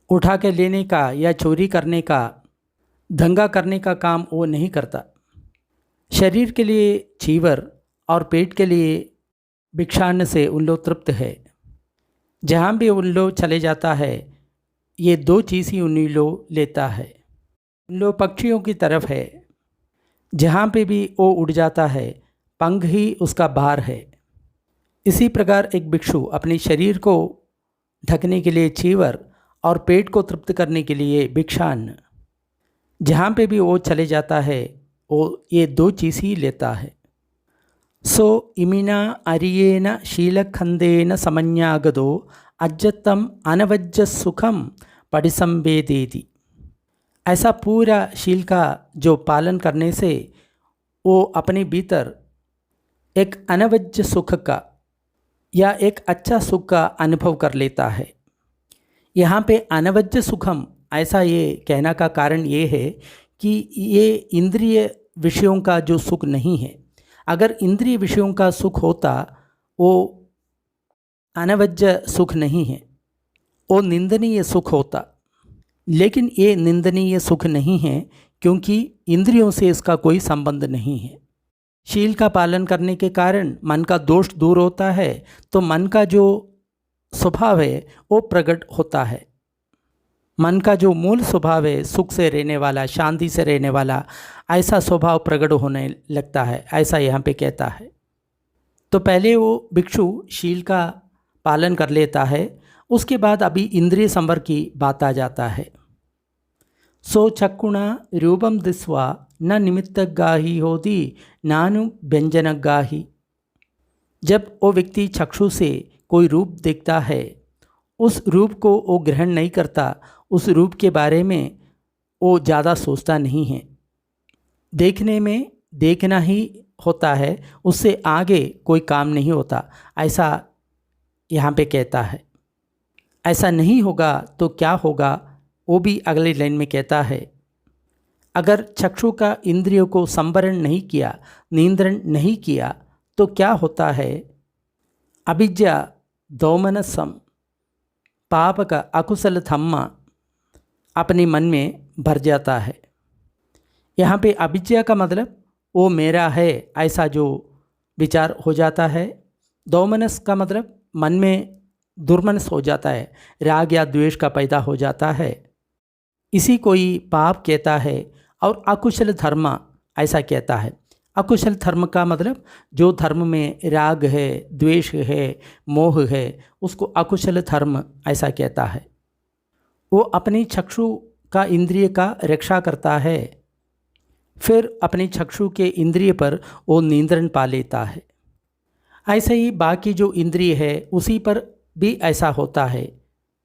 [SPEAKER 1] उठा के लेने का या चोरी करने का, दंगा करने का काम वो नहीं करता। शरीर के लिए चीवर और पेट के लिए भिक्षान्न से उन लोग तृप्त है। जहाँ भी उन लोग चले जाता है ये दो चीज़ ही उन लोग लेता है। उन लोग पक्षियों की तरफ है। जहाँ पे भी वो उड़ जाता है पंख ही उसका भार है। इसी प्रकार एक भिक्षु अपने शरीर को ढकने के लिए चीवर और पेट को तृप्त करने के लिए भिक्षान्न, जहाँ पे भी वो चले जाता है वो ये दो चीज़ ही लेता है। सो इमिना अरियेन शीलखंदेन समन्यागदो अज्जतम अनवज्ज सुखम पडिसंवेदेति। ऐसा पूरा शील का जो पालन करने से वो अपने भीतर एक अनवज्ज सुख का या एक अच्छा सुख का अनुभव कर लेता है। यहाँ पे अनवज्ज सुखम ऐसा ये कहना का कारण ये है कि ये इंद्रिय विषयों का जो सुख नहीं है। अगर इंद्रिय विषयों का सुख होता वो अनवज्ज सुख नहीं है, वो निंदनीय सुख होता। लेकिन ये निंदनीय सुख नहीं है क्योंकि इंद्रियों से इसका कोई संबंध नहीं है। शील का पालन करने के कारण मन का दोष दूर होता है, तो मन का जो स्वभाव है वो प्रकट होता है। मन का जो मूल स्वभाव है सुख से रहने वाला, शांति से रहने वाला, ऐसा स्वभाव प्रकट होने लगता है, ऐसा यहाँ पे कहता है। तो पहले वो भिक्षु शील का पालन कर लेता है, उसके बाद अभी इंद्रिय संवर की बात आ जाता है। सो चक्षुणा रूपम दिस्वा न निमित्तगाही होती नानु व्यंजनगाही। जब वो व्यक्ति चक्षु से कोई रूप देखता है, उस रूप को वो ग्रहण नहीं करता, उस रूप के बारे में वो ज़्यादा सोचता नहीं है। देखने में देखना ही होता है, उससे आगे कोई काम नहीं होता। ऐसा यहाँ पे कहता है। ऐसा नहीं होगा तो क्या होगा, वो भी अगली लाइन में कहता है। अगर चक्षु का इंद्रियों को संवरण नहीं किया, नियंत्रण नहीं किया, तो क्या होता है? अविद्या, दौमनसम, पाप का अकुशल धम्मा अपने मन में भर जाता है। यहाँ पे अविद्या का मतलब वो मेरा है ऐसा जो विचार हो जाता है। दौमनस का मतलब मन में दुर्मनस हो जाता है, राग या द्वेष का पैदा हो जाता है। इसी को ही पाप कहता है। और अकुशल धर्म ऐसा कहता है। अकुशल धर्म का मतलब जो धर्म में राग है, द्वेष है, मोह है, उसको अकुशल धर्म ऐसा कहता है। वो अपनी चक्षु का इंद्रिय का रक्षा करता है, फिर अपनी चक्षु के इंद्रिय पर वो नियंत्रण पा लेता है। ऐसे ही बाकी जो इंद्रिय है उसी पर भी ऐसा होता है।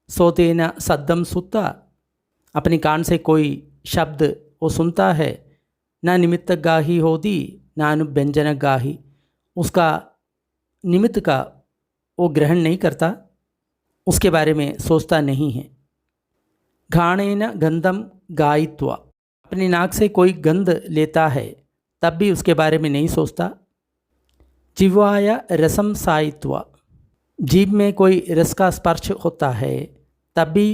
[SPEAKER 1] सोतेन सद्दम सुत्ता, अपनी कान से कोई शब्द वो सुनता है, ना निमित्त गाही होती ना अनुव्यंजन गाही, उसका निमित्त का वो ग्रहण नहीं करता, उसके बारे में सोचता नहीं है। घाणेन गंधम गायित्वा, अपनी नाक से कोई गंध लेता है तब भी उसके बारे में नहीं सोचता। जिह्वाया रसम सायित्वा, जीभ में कोई रस का स्पर्श होता है तब भी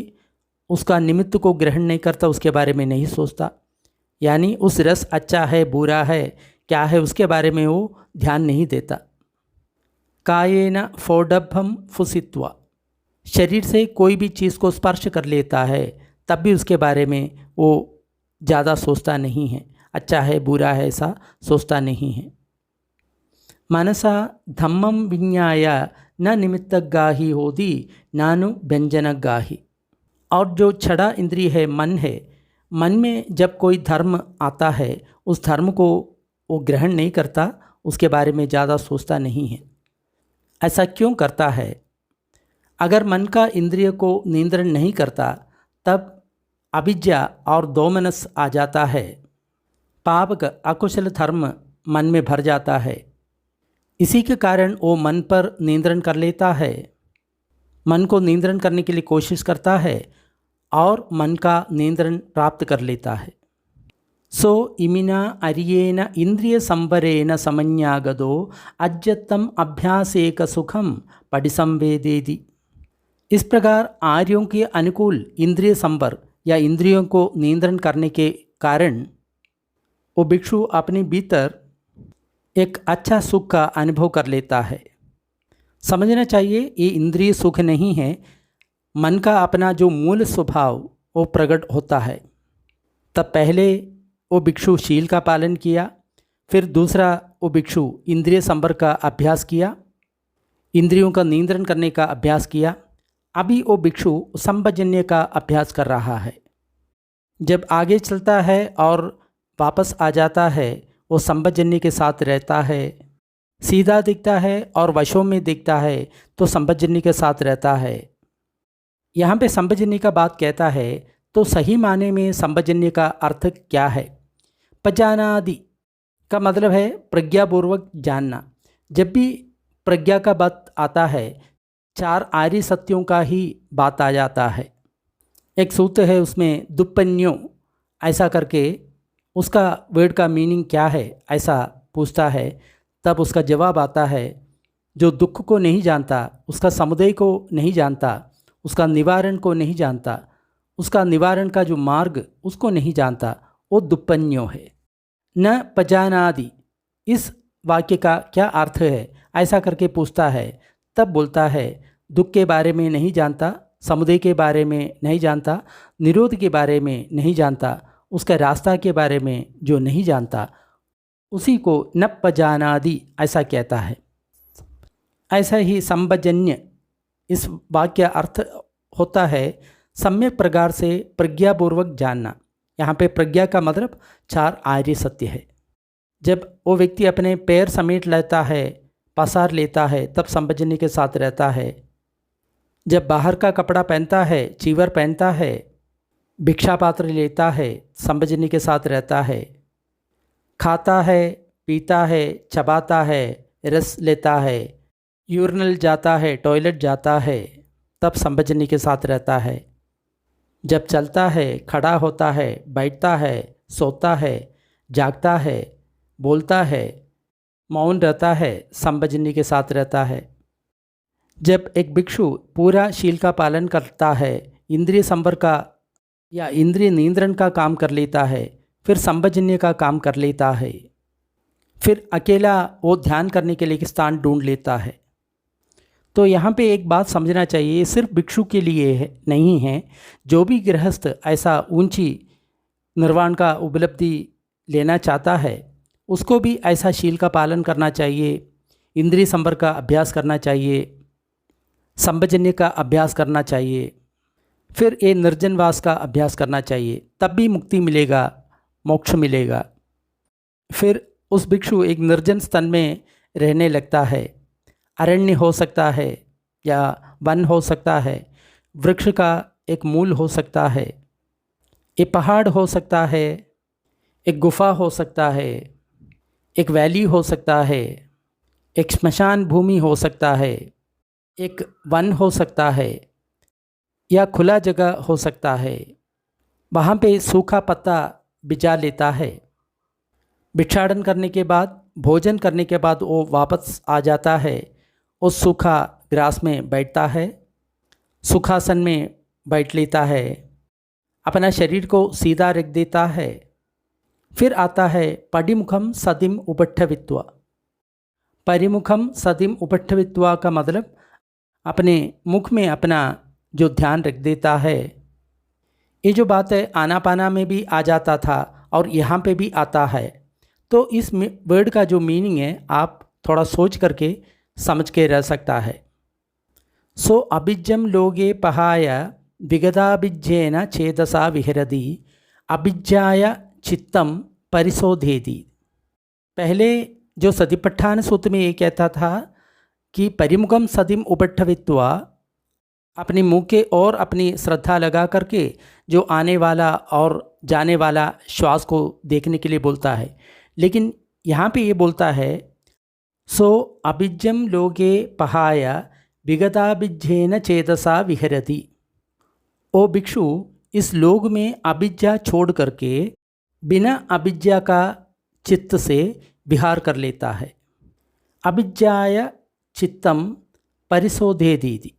[SPEAKER 1] उसका निमित्त को ग्रहण नहीं करता, उसके बारे में नहीं सोचता। यानी उस रस अच्छा है बुरा है क्या है उसके बारे में वो ध्यान नहीं देता। कायेन फोडभम फुसित्वा, शरीर से कोई भी चीज़ को स्पर्श कर लेता है तब भी उसके बारे में वो ज़्यादा सोचता नहीं है, अच्छा है बुरा है ऐसा सोचता नहीं है। मनसा धम्मम विज्ञाय न निमित्त गाही होती नानु व्यंजन गाही। और जो छड़ा इंद्रिय है, मन है, मन में जब कोई धर्म आता है उस धर्म को वो ग्रहण नहीं करता, उसके बारे में ज़्यादा सोचता नहीं है। ऐसा क्यों करता है? अगर मन का इंद्रिय को नियंत्रण नहीं करता तब अविद्या और दोमनस आ जाता है, पाप का अकुशल धर्म मन में भर जाता है। इसी के कारण वो मन पर नियंत्रण कर लेता है, मन को नियंत्रण करने के लिए कोशिश करता है और मन का नियंत्रण प्राप्त कर लेता है। सो इमिना अरियेन इंद्रिय संवरेण समन्यागदो अज्जतम अभ्यासेक सुखम पडिसंवेदेति। इस प्रकार आर्यों के अनुकूल इंद्रिय संवर या इंद्रियों को नियंत्रण करने के कारण वो भिक्षु अपने भीतर एक अच्छा सुख का अनुभव कर लेता है। समझना चाहिए ये इंद्रिय सुख नहीं है, मन का अपना जो मूल स्वभाव वो प्रकट होता है। तब पहले वो भिक्षु शील का पालन किया, फिर दूसरा वो भिक्षु इंद्रिय संवर का अभ्यास किया, इंद्रियों का नियंत्रण करने का अभ्यास किया। अभी वो भिक्षु संपजन्य का अभ्यास कर रहा है। जब आगे चलता है और वापस आ जाता है, वो संपजन्य के साथ रहता है। सीधा दिखता है और वशों में दिखता है तो संपजन्य के साथ रहता है। यहाँ पे संपजन्य का बात कहता है तो सही माने में संपजन्य का अर्थ क्या है? पजानादि का मतलब है प्रज्ञापूर्वक जानना। जब भी प्रज्ञा का बात आता है, चार आर्य सत्यों का ही बात आ जाता है। एक सूत्र है उसमें दुप्पन्यो ऐसा करके, उसका वर्ड का मीनिंग क्या है ऐसा पूछता है, तब उसका जवाब आता है जो दुख को नहीं जानता, उसका समुदय को नहीं जानता, उसका निवारण को नहीं जानता, उसका निवारण का जो मार्ग उसको नहीं जानता, वो दुप्पन्यो है। न पजानादि, इस वाक्य का क्या अर्थ है ऐसा करके पूछता है, तब बोलता है दुख के बारे में नहीं जानता, समुदय के बारे में नहीं जानता, निरोध के बारे में नहीं जानता, उसका रास्ता के बारे में जो नहीं जानता उसी को न पजानादि ऐसा कहता है। ऐसा ही संपजन्य इस वाक्य अर्थ होता है सम्यक प्रकार से प्रज्ञापूर्वक जानना। यहाँ पे प्रज्ञा का मतलब चार आर्य सत्य है। जब वो व्यक्ति अपने पैर समेट लेता है, पसार लेता है, तब संपजन्य के साथ रहता है। जब बाहर का कपड़ा पहनता है, चीवर पहनता है, भिक्षा पात्र लेता है, संपजन्य के साथ रहता है। खाता है, पीता है, चबाता है, रस लेता है, यूरिनल जाता है, टॉयलेट जाता है, तब संभजन्य के साथ रहता है। जब चलता है, खड़ा होता है, बैठता है, सोता है, जागता है, बोलता है, मौन रहता है, संभजन्य के साथ रहता है। जब एक भिक्षु पूरा शील का पालन करता है, इंद्रिय संवर का या इंद्रिय नियंत्रण का काम कर लेता है, फिर संभजन्य का काम कर लेता है, फिर अकेला वो ध्यान करने के लिए एक स्थान ढूंढ लेता है। तो यहाँ पे एक बात समझना चाहिए, सिर्फ भिक्षु के लिए नहीं है, जो भी गृहस्थ ऐसा ऊंची निर्वाण का उपलब्धि लेना चाहता है, उसको भी ऐसा शील का पालन करना चाहिए, इंद्रिय संवर का अभ्यास करना चाहिए, संभजन्य का अभ्यास करना चाहिए, फिर ये निर्जनवास का अभ्यास करना चाहिए, तब भी मुक्ति मिलेगा, मोक्ष मिलेगा। फिर उस भिक्षु एक निर्जन स्थल में रहने लगता है। अरण्य हो सकता है या वन हो सकता है, वृक्ष का एक मूल हो सकता है, एक पहाड़ हो सकता है, एक गुफा हो सकता है, एक वैली हो सकता है, एक स्मशान भूमि हो सकता है, एक वन हो सकता है, या खुला जगह हो सकता है। वहाँ पे सूखा पत्ता बिछा लेता है। भिक्षाटन करने के बाद, भोजन करने के बाद वो वापस आ जाता है, उस सूखा ग्रास में बैठता है, सुखासन में बैठ लेता है, अपना शरीर को सीधा रख देता है। फिर आता है पडिमुखम सदिम उपट्ठवित्वा। परिमुखम सदिम उपट्ठवित्वा का मतलब अपने मुख में अपना जो ध्यान रख देता है। ये जो बात है आनापाना में भी आ जाता था और यहाँ पे भी आता है। तो इस वर्ड का जो मीनिंग है आप थोड़ा सोच करके समझ के रह सकता है। सो अभिज्जम लोगे पहाय विगदाभिज्जेन चेतसा विहरति अभिज्जाय चित्तम परिशोधेति। पहले जो सतिपट्ठान सूत्र में ये कहता था कि परिमुखम सदिम उपट्ठवित्वा, अपने मुँह के और अपनी श्रद्धा लगा करके जो आने वाला और जाने वाला श्वास को देखने के लिए बोलता है। लेकिन यहाँ पे ये बोलता है सो अभिज्जम लोगे पहाय विगताभिज्जेन चेतसा विहरति। ओ भिक्षु इस लोग में अभिज्ञा छोड़ करके बिना अभिज्ञा का चित्त से विहार कर लेता है। अभिज्ञाय चित्तम परिशोधेति,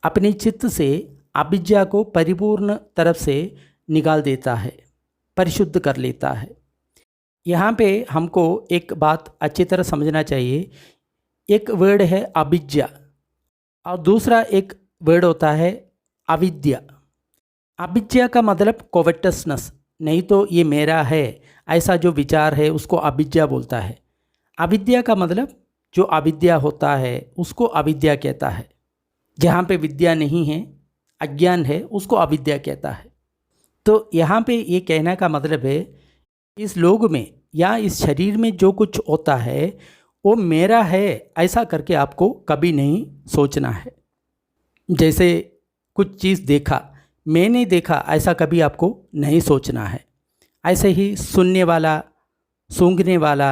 [SPEAKER 1] अपनी चित्त से अभिज्ञा को परिपूर्ण तरफ से निकाल देता है, परिशुद्ध कर लेता है। यहाँ पे हमको एक बात अच्छी तरह समझना चाहिए। एक वर्ड है अभिज्ञा और दूसरा एक वर्ड होता है अविद्या। अविद्या का मतलब कोवेटसनेस, नहीं तो ये मेरा है ऐसा जो विचार है उसको अविद्या बोलता है। अविद्या का मतलब जो अविद्या होता है उसको अविद्या कहता है। जहाँ पे विद्या नहीं है, अज्ञान है, उसको अविद्या कहता है। तो यहाँ पे ये कहने का मतलब है इस लोग में या इस शरीर में जो कुछ होता है वो मेरा है ऐसा करके आपको कभी नहीं सोचना है। जैसे कुछ चीज़ देखा, मैंने देखा ऐसा कभी आपको नहीं सोचना है। ऐसे ही सुनने वाला, सूंघने वाला,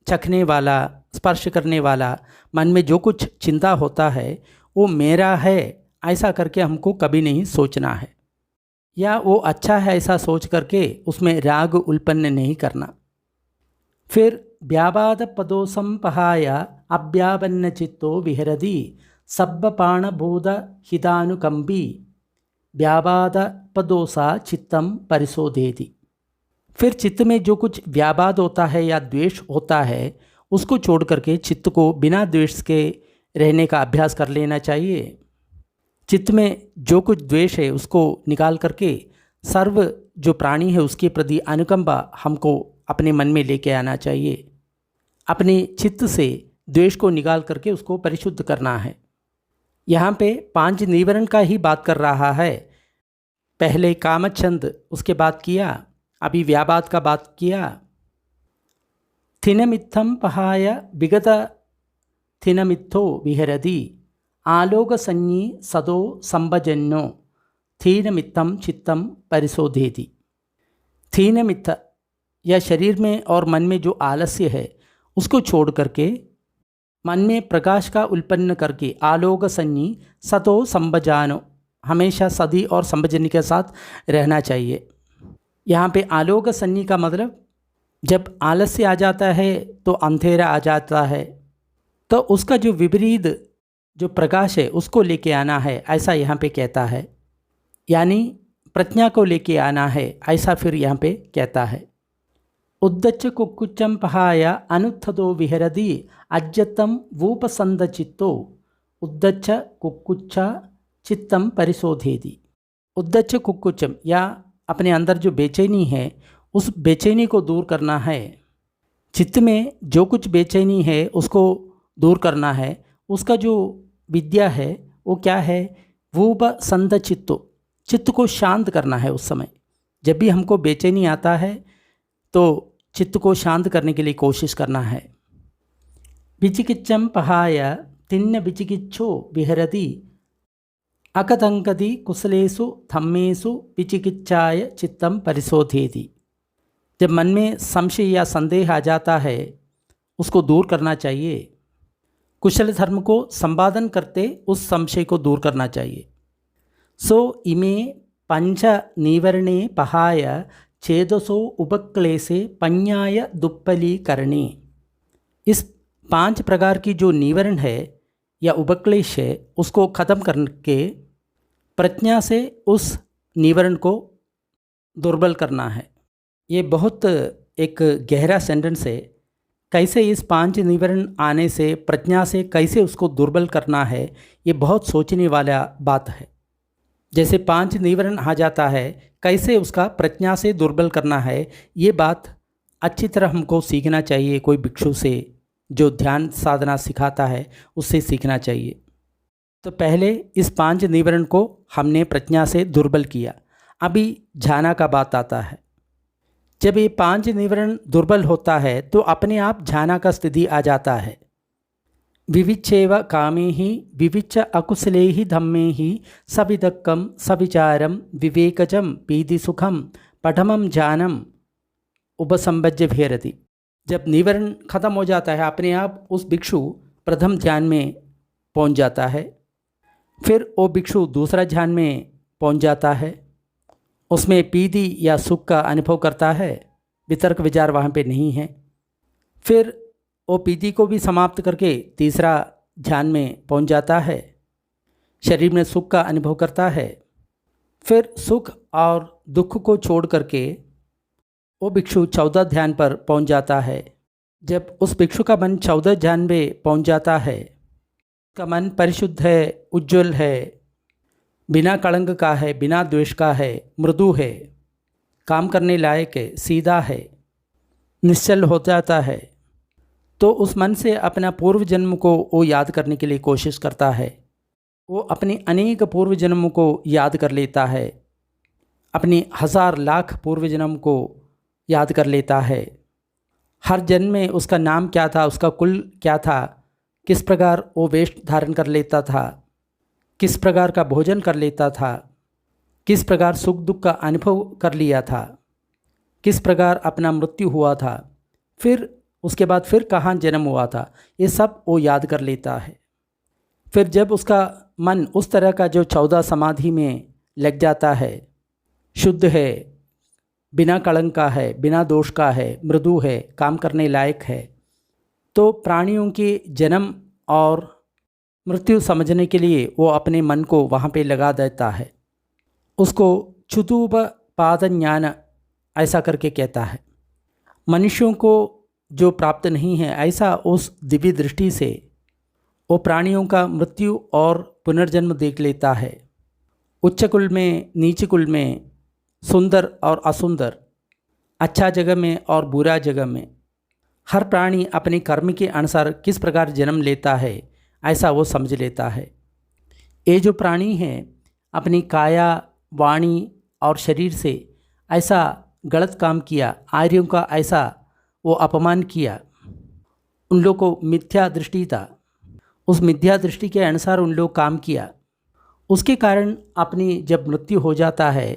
[SPEAKER 1] चखने वाला, स्पर्श करने वाला, मन में जो कुछ चिंता होता है वो मेरा है ऐसा करके हमको कभी नहीं सोचना है, या वो अच्छा है ऐसा सोच करके उसमें राग उल्पन्न नहीं करना। फिर व्यापाद पदोसंपहाय अव्यापन्न चित्तो विहरति सब्बपाणभूत हितानुकंपी व्यापाद पदोसा चित्तम परिशोधेति। फिर चित्त में जो कुछ व्यापाद होता है या द्वेष होता है उसको छोड़ करके चित्त को बिना द्वेष के रहने का अभ्यास कर लेना चाहिए। चित्त में जो कुछ द्वेष है उसको निकाल करके सर्व जो प्राणी है उसके प्रति अनुकंपा हमको अपने मन में लेके आना चाहिए। अपने चित्त से द्वेष को निकाल करके उसको परिशुद्ध करना है। यहाँ पे 5 निवरण का ही बात कर रहा है। पहले कामच्छंद, उसके बाद किया, अभी व्यापाद का बात किया। थिनमित्थम पहाय विगत थिनमित्थो विहरति आलोक संज्ञी सदो संभजन्यो थीनमित्थम चित्तम परिशोधेति। थीनमित्थ या शरीर में और मन में जो आलस्य है उसको छोड़ करके मन में प्रकाश का उत्पन्न करके आलोक सन्नी सतो संभजानो, हमेशा सदी और संभजनी के साथ रहना चाहिए। यहाँ पे आलोक सन्नी का मतलब जब आलस्य आ जाता है तो अंधेरा आ जाता है, तो उसका जो विपरीत जो प्रकाश है उसको लेके आना है, ऐसा यहाँ पे कहता है। यानी प्रज्ञा को लेके आना है, ऐसा फिर यहाँ पे कहता है। उद्दच्च कुक्कुच्चम पहाय अनुत्थतो विहरति अज्जतम वूपसंद चित्तो उद्दच्च कुक्कुच्च चित्तम परिशोधेति। उद्दच्च कुक्कुच्चम, या अपने अंदर जो बेचैनी है उस बेचैनी को दूर करना है। चित्त में जो कुछ बेचैनी है उसको दूर करना है। उसका जो विद्या है वो क्या है? वूपसंद चित्तो, चित्त को शांत करना है। उस समय जब भी हमको बेचैनी आता है तो चित्त को शांत करने के लिए कोशिश करना है। विचिकिच्छं पहाय तिन्न विचिकिच्छो विहरति अकतंकति कुशलेषु धम्मेषु विचिकिच्छाय चित्तम परिशोधेति। जब मन में संशय या संदेह आ जाता है उसको दूर करना चाहिए। कुशल धर्म को संपादन करते उस संशय को दूर करना चाहिए। सो इमे पंच निवरणे पहाय छेदसो उपक्लेशे पඤ्ञाय दुप्पलीकरणे। इस 5 प्रकार की जो निवरण है या उपक्लेश है उसको ख़त्म करके प्रज्ञा से उस निवरण को दुर्बल करना है। ये बहुत एक गहरा सेंटेंस है। कैसे इस 5 निवरण आने से प्रज्ञा से कैसे उसको दुर्बल करना है, ये बहुत सोचने वाला बात है। जैसे 5 निवरण आ जाता है, कैसे उसका प्रज्ञा से दुर्बल करना है, ये बात अच्छी तरह हमको सीखना चाहिए। कोई भिक्षु से जो ध्यान साधना सिखाता है उससे सीखना चाहिए। तो पहले इस 5 निवरण को हमने प्रज्ञा से दुर्बल किया। अभी झाना का बात आता है। जब ये 5 निवरण दुर्बल होता है तो अपने आप झाना का स्थिति आ जाता है। विविच्छेव कामे ही विविच्च अकुशले ही धम्मे ही सविदक्कम सविचारम विवेकजम पीति सुखम पठमम जानम उपसंभज्य भेरति। जब निवरण खत्म हो जाता है अपने आप उस भिक्षु प्रथम ध्यान में पहुंच जाता है। फिर वो भिक्षु दूसरा ध्यान में पहुंच जाता है, उसमें पीति या सुख का अनुभव करता है। वितर्क विचार वहाँ पे नहीं है। फिर वो पीति को भी समाप्त करके तीसरा ध्यान में पहुँच जाता है, शरीर में सुख का अनुभव करता है। फिर सुख और दुख को छोड़ करके वो भिक्षु 14 ध्यान पर पहुँच जाता है। जब उस भिक्षु का मन 14 ध्यान में पहुँच जाता है, उसका मन परिशुद्ध है, उज्ज्वल है, बिना कलंक का है, बिना द्वेष का है, मृदु है, काम करने लायक है, सीधा है, निश्चल हो जाता है, तो उस मन से अपना पूर्व जन्म को वो याद करने के लिए कोशिश करता है। वो अपनी अनेक पूर्व जन्मों को याद कर लेता है, अपनी 1000 लाख पूर्व जन्म को याद कर लेता है। हर जन्म में उसका नाम क्या था, उसका कुल क्या था, किस प्रकार वो वेश धारण कर लेता था, किस प्रकार का भोजन कर लेता था, किस प्रकार सुख दुख का अनुभव कर लिया था, किस प्रकार अपना मृत्यु हुआ था, फिर उसके बाद फिर कहाँ जन्म हुआ था, ये सब वो याद कर लेता है। फिर जब उसका मन उस तरह का जो 14 समाधि में लग जाता है, शुद्ध है, बिना कलंक का है, बिना दोष का है, मृदु है, काम करने लायक है, तो प्राणियों के जन्म और मृत्यु समझने के लिए वो अपने मन को वहाँ पे लगा देता है। उसको चुतुपपाद ज्ञान ऐसा करके कहता है। मनुष्यों को जो प्राप्त नहीं है, ऐसा उस दिव्य दृष्टि से वो प्राणियों का मृत्यु और पुनर्जन्म देख लेता है। उच्च कुल में, नीच कुल में, सुंदर और असुंदर, अच्छा जगह में और बुरा जगह में, हर प्राणी अपने कर्म के अनुसार किस प्रकार जन्म लेता है, ऐसा वो समझ लेता है। ये जो प्राणी हैं अपनी काया, वाणी और शरीर से ऐसा गलत काम किया, आर्यों का ऐसा वो अपमान किया, उन लोग को मिथ्या दृष्टि था, उस मिथ्या दृष्टि के अनुसार उन लोग काम किया, उसके कारण अपनी जब मृत्यु हो जाता है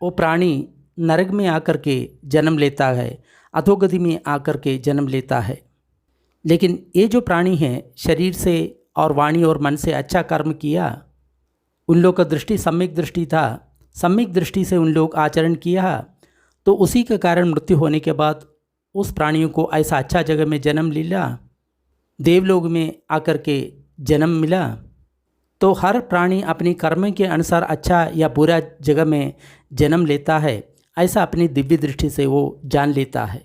[SPEAKER 1] वो प्राणी नरक में आकर के जन्म लेता है, अधोगति में आकर के जन्म लेता है। लेकिन ये जो प्राणी हैं, शरीर से और वाणी और मन से अच्छा कर्म किया, उन लोग का दृष्टि सम्यक दृष्टि था, सम्यक दृष्टि से उन लोग आचरण किया, तो उसी के कारण मृत्यु होने के बाद उस प्राणियों को ऐसा अच्छा जगह में जन्म लिया, देवलोक में आकर के जन्म मिला। तो हर प्राणी अपनी कर्म के अनुसार अच्छा या बुरा जगह में जन्म लेता है, ऐसा अपनी दिव्य दृष्टि से वो जान लेता है।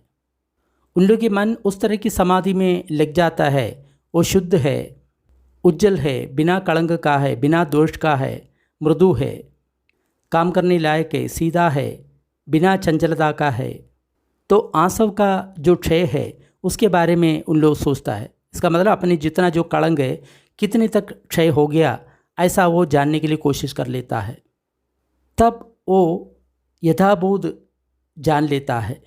[SPEAKER 1] उन लोगों के मन उस तरह की समाधि में लग जाता है, वो शुद्ध है, उज्जवल है, बिना कलंक का है, बिना दोष का है, मृदु है, काम करने लायक है, सीधा है, बिना चंचलता का है। तो आसव का जो क्षय है उसके बारे में उन लोग सोचता है। इसका मतलब अपने जितना जो कलंक है कितने तक क्षय हो गया, ऐसा वो जानने के लिए कोशिश कर लेता है। तब वो यथाबोध जान लेता है।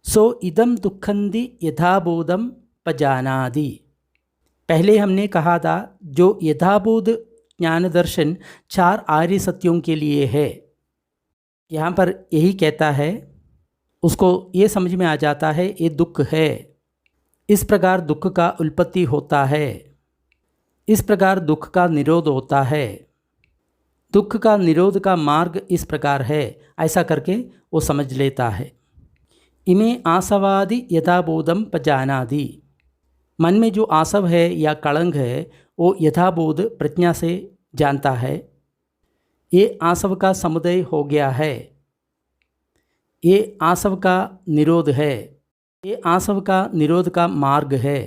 [SPEAKER 1] सो इदम दुखंदि यथाबोधम पजानादि। पहले हमने कहा था जो यथाबोध ज्ञान दर्शन 4 आर्य सत्यों के लिए है। यहाँ पर यही कहता है, उसको ये समझ में आ जाता है ये दुख है, इस प्रकार दुख का उत्पत्ति होता है, इस प्रकार दुख का निरोध होता है, दुख का निरोध का मार्ग इस प्रकार है, ऐसा करके वो समझ लेता है। इमे आसवादि यथाबोधम पजानादि। मन में जो आसव है या कलंक है वो यथाबोध प्रज्ञा से जानता है। ये आसव का समुदय हो गया है, ये आसव का निरोध है, ये आसव का निरोध का मार्ग है।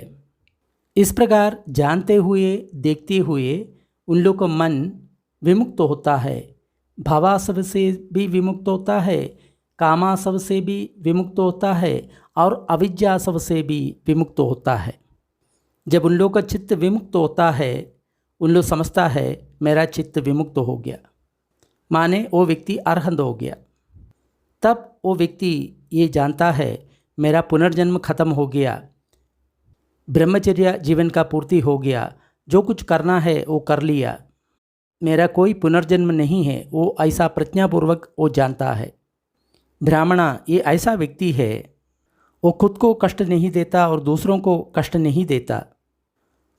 [SPEAKER 1] इस प्रकार जानते हुए देखते हुए उन लोग का मन विमुक्त होता है, भावासव से भी विमुक्त होता है, कामासव से भी विमुक्त होता है और अविद्यासव से भी विमुक्त होता है। जब उन लोग का चित्त विमुक्त होता है, उन लोग समझता है मेरा चित्त विमुक्त हो गया, माने वो व्यक्ति अरहंत हो गया। तब वो व्यक्ति ये जानता है मेरा पुनर्जन्म खत्म हो गया, ब्रह्मचर्य जीवन का पूर्ति हो गया, जो कुछ करना है वो कर लिया, मेरा कोई पुनर्जन्म नहीं है, वो ऐसा प्रज्ञापूर्वक वो जानता है। ब्राह्मणा ये ऐसा व्यक्ति है, वो खुद को कष्ट नहीं देता और दूसरों को कष्ट नहीं देता,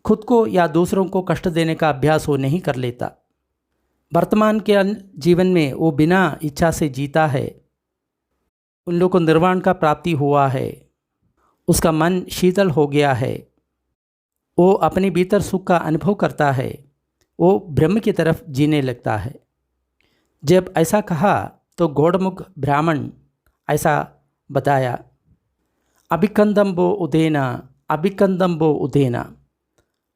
[SPEAKER 1] खुद को या दूसरों को कष्ट देने का अभ्यास वो नहीं कर लेता। वर्तमान के जीवन में वो बिना इच्छा से जीता है, उन लोगों को निर्वाण का प्राप्ति हुआ है, उसका मन शीतल हो गया है, वो अपने भीतर सुख का अनुभव करता है, वो ब्रह्म की तरफ जीने लगता है। जब ऐसा कहा तो गौड़मुख ब्राह्मण ऐसा बताया, अभिकंदम्बो उदेना, अभिकंदम्बो उदेना,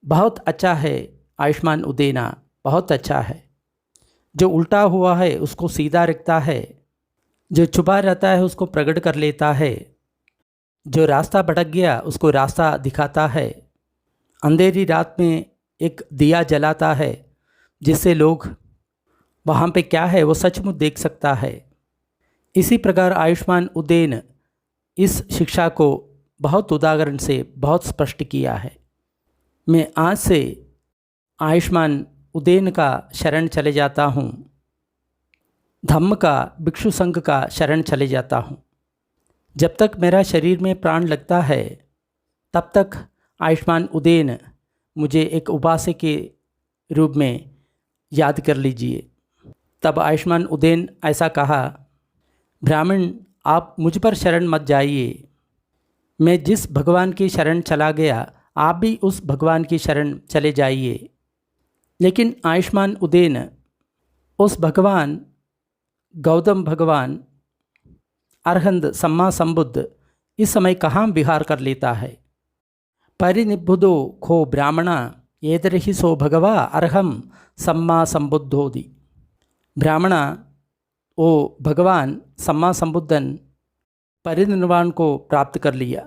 [SPEAKER 1] बहुत अच्छा है आयुष्मान उदेना, बहुत अच्छा है। जो उल्टा हुआ है उसको सीधा रखता है, जो छुपा रहता है उसको प्रकट कर लेता है, जो रास्ता भटक गया उसको रास्ता दिखाता है, अंधेरी रात में एक दिया जलाता है जिससे लोग वहाँ पे क्या है वो सचमुच देख सकता है। इसी प्रकार आयुष्मान उदेन इस शिक्षा को बहुत उदाहरण से बहुत स्पष्ट किया है। मैं आज से आयुष्मान उदेन का शरण चले जाता हूँ, धम्म का भिक्षु संघ का शरण चले जाता हूँ। जब तक मेरा शरीर में प्राण लगता है तब तक आयुष्मान उदेन मुझे एक उपासक के रूप में याद कर लीजिए। तब आयुष्मान उदेन ऐसा कहा, ब्राह्मण आप मुझ पर शरण मत जाइए, मैं जिस भगवान की शरण चला गया आप भी उस भगवान की शरण चले जाइए। लेकिन आयुष्मान उदेन उस भगवान गौतम भगवान अरहंत सम्मा संबुद्ध इस समय कहाँ विहार कर लेता है। परिनिब्बुदो खो ब्राह्मणा एदरहि सो भगवा अरहम सम्मा संबुद्धोदि। ब्राह्मणा वो भगवान सम्मा संबुद्धन परिनिर्वाण को प्राप्त कर लिया,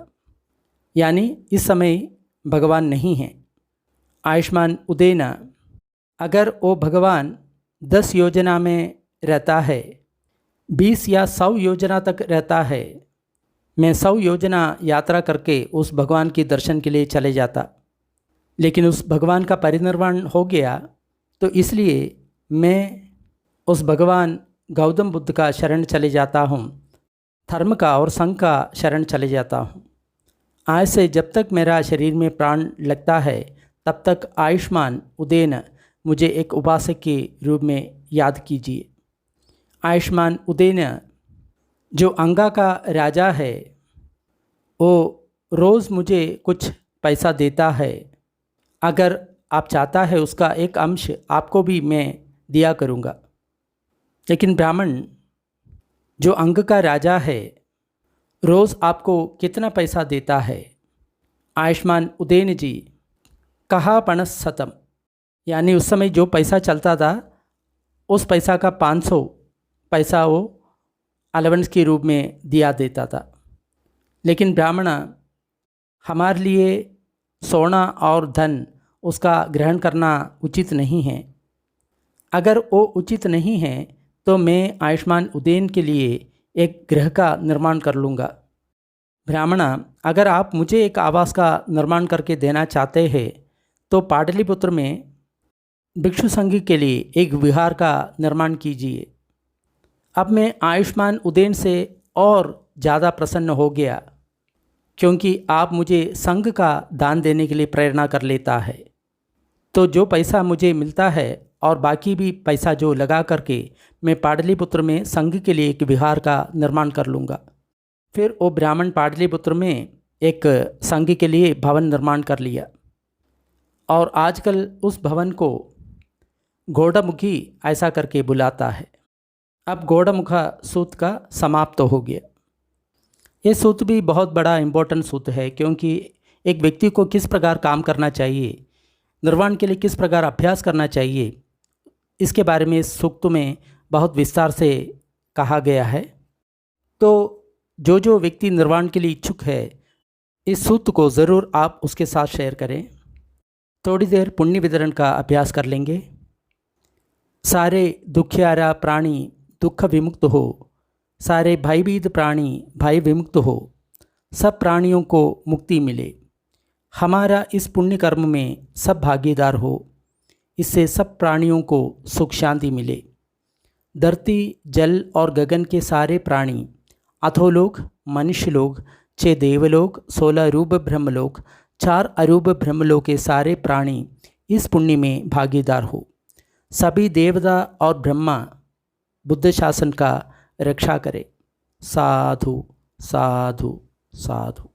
[SPEAKER 1] यानी इस समय भगवान नहीं है। आयुष्मान उदेना अगर वो भगवान 10 योजना में रहता है, 20 या 100 योजना तक रहता है, मैं 100 योजना यात्रा करके उस भगवान के दर्शन के लिए चले जाता, लेकिन उस भगवान का परिनिर्वाण हो गया, तो इसलिए मैं उस भगवान गौतम बुद्ध का शरण चले जाता हूँ, धर्म का और संघ का शरण चले जाता हूँ। आज से जब तक मेरा शरीर में प्राण लगता है तब तक आयुष्मान उदयन मुझे एक उपासक के रूप में याद कीजिए। आयुष्मान उदयन जो अंगा का राजा है वो रोज़ मुझे कुछ पैसा देता है। अगर आप चाहता है उसका एक अंश आपको भी मैं दिया करूँगा। लेकिन ब्राह्मण जो अंग का राजा है रोज़ आपको कितना पैसा देता है? आयुष्मान उदयन जी कहा पणस शतम, यानी उस समय जो पैसा चलता था उस पैसा का 500 पैसा वो अलावेंस के रूप में दिया देता था। लेकिन ब्राह्मण हमारे लिए सोना और धन उसका ग्रहण करना उचित नहीं है। अगर वो उचित नहीं है तो मैं आयुष्मान उदयन के लिए एक गृह का निर्माण कर लूँगा। ब्राह्मण, अगर आप मुझे एक आवास का निर्माण करके देना चाहते हैं तो पाटलिपुत्र में भिक्षु संघ के लिए एक विहार का निर्माण कीजिए। अब मैं आयुष्मान उदयन से और ज़्यादा प्रसन्न हो गया क्योंकि आप मुझे संघ का दान देने के लिए प्रेरणा कर लेता है। तो जो पैसा मुझे मिलता है और बाकी भी पैसा जो लगा करके मैं पाटलिपुत्र में संघ के लिए एक विहार का निर्माण कर लूँगा। फिर वो ब्राह्मण पाटलिपुत्र में एक संघ के लिए भवन निर्माण कर लिया और आजकल उस भवन को घोड़ामुखी ऐसा करके बुलाता है। अब घोड़ामुखा सूत का समाप्त हो गया। ये सूत भी बहुत बड़ा इम्पोर्टेंट सूत है क्योंकि एक व्यक्ति को किस प्रकार काम करना चाहिए, निर्वाण के लिए किस प्रकार अभ्यास करना चाहिए, इसके बारे में इस सूक्त में बहुत विस्तार से कहा गया है। तो जो व्यक्ति निर्वाण के लिए इच्छुक है इस सूक्त को ज़रूर आप उसके साथ शेयर करें। थोड़ी देर पुण्य वितरण का अभ्यास कर लेंगे। सारे दुखियारा प्राणी दुख विमुक्त हो, सारे भयभीत प्राणी भय विमुक्त हो, सब प्राणियों को मुक्ति मिले। हमारा इस पुण्य कर्म में सब भागीदार हो, इससे सब प्राणियों को सुख शांति मिले। धरती जल और गगन के सारे प्राणी, अधोलोक मनुष्य लोग, 6 देवलोक, 16 रूप ब्रह्मलोक, 4 अरूप ब्रह्मलोक के सारे प्राणी इस पुण्य में भागीदार हो। सभी देवता और ब्रह्मा बुद्ध शासन का रक्षा करे। साधु साधु साधु।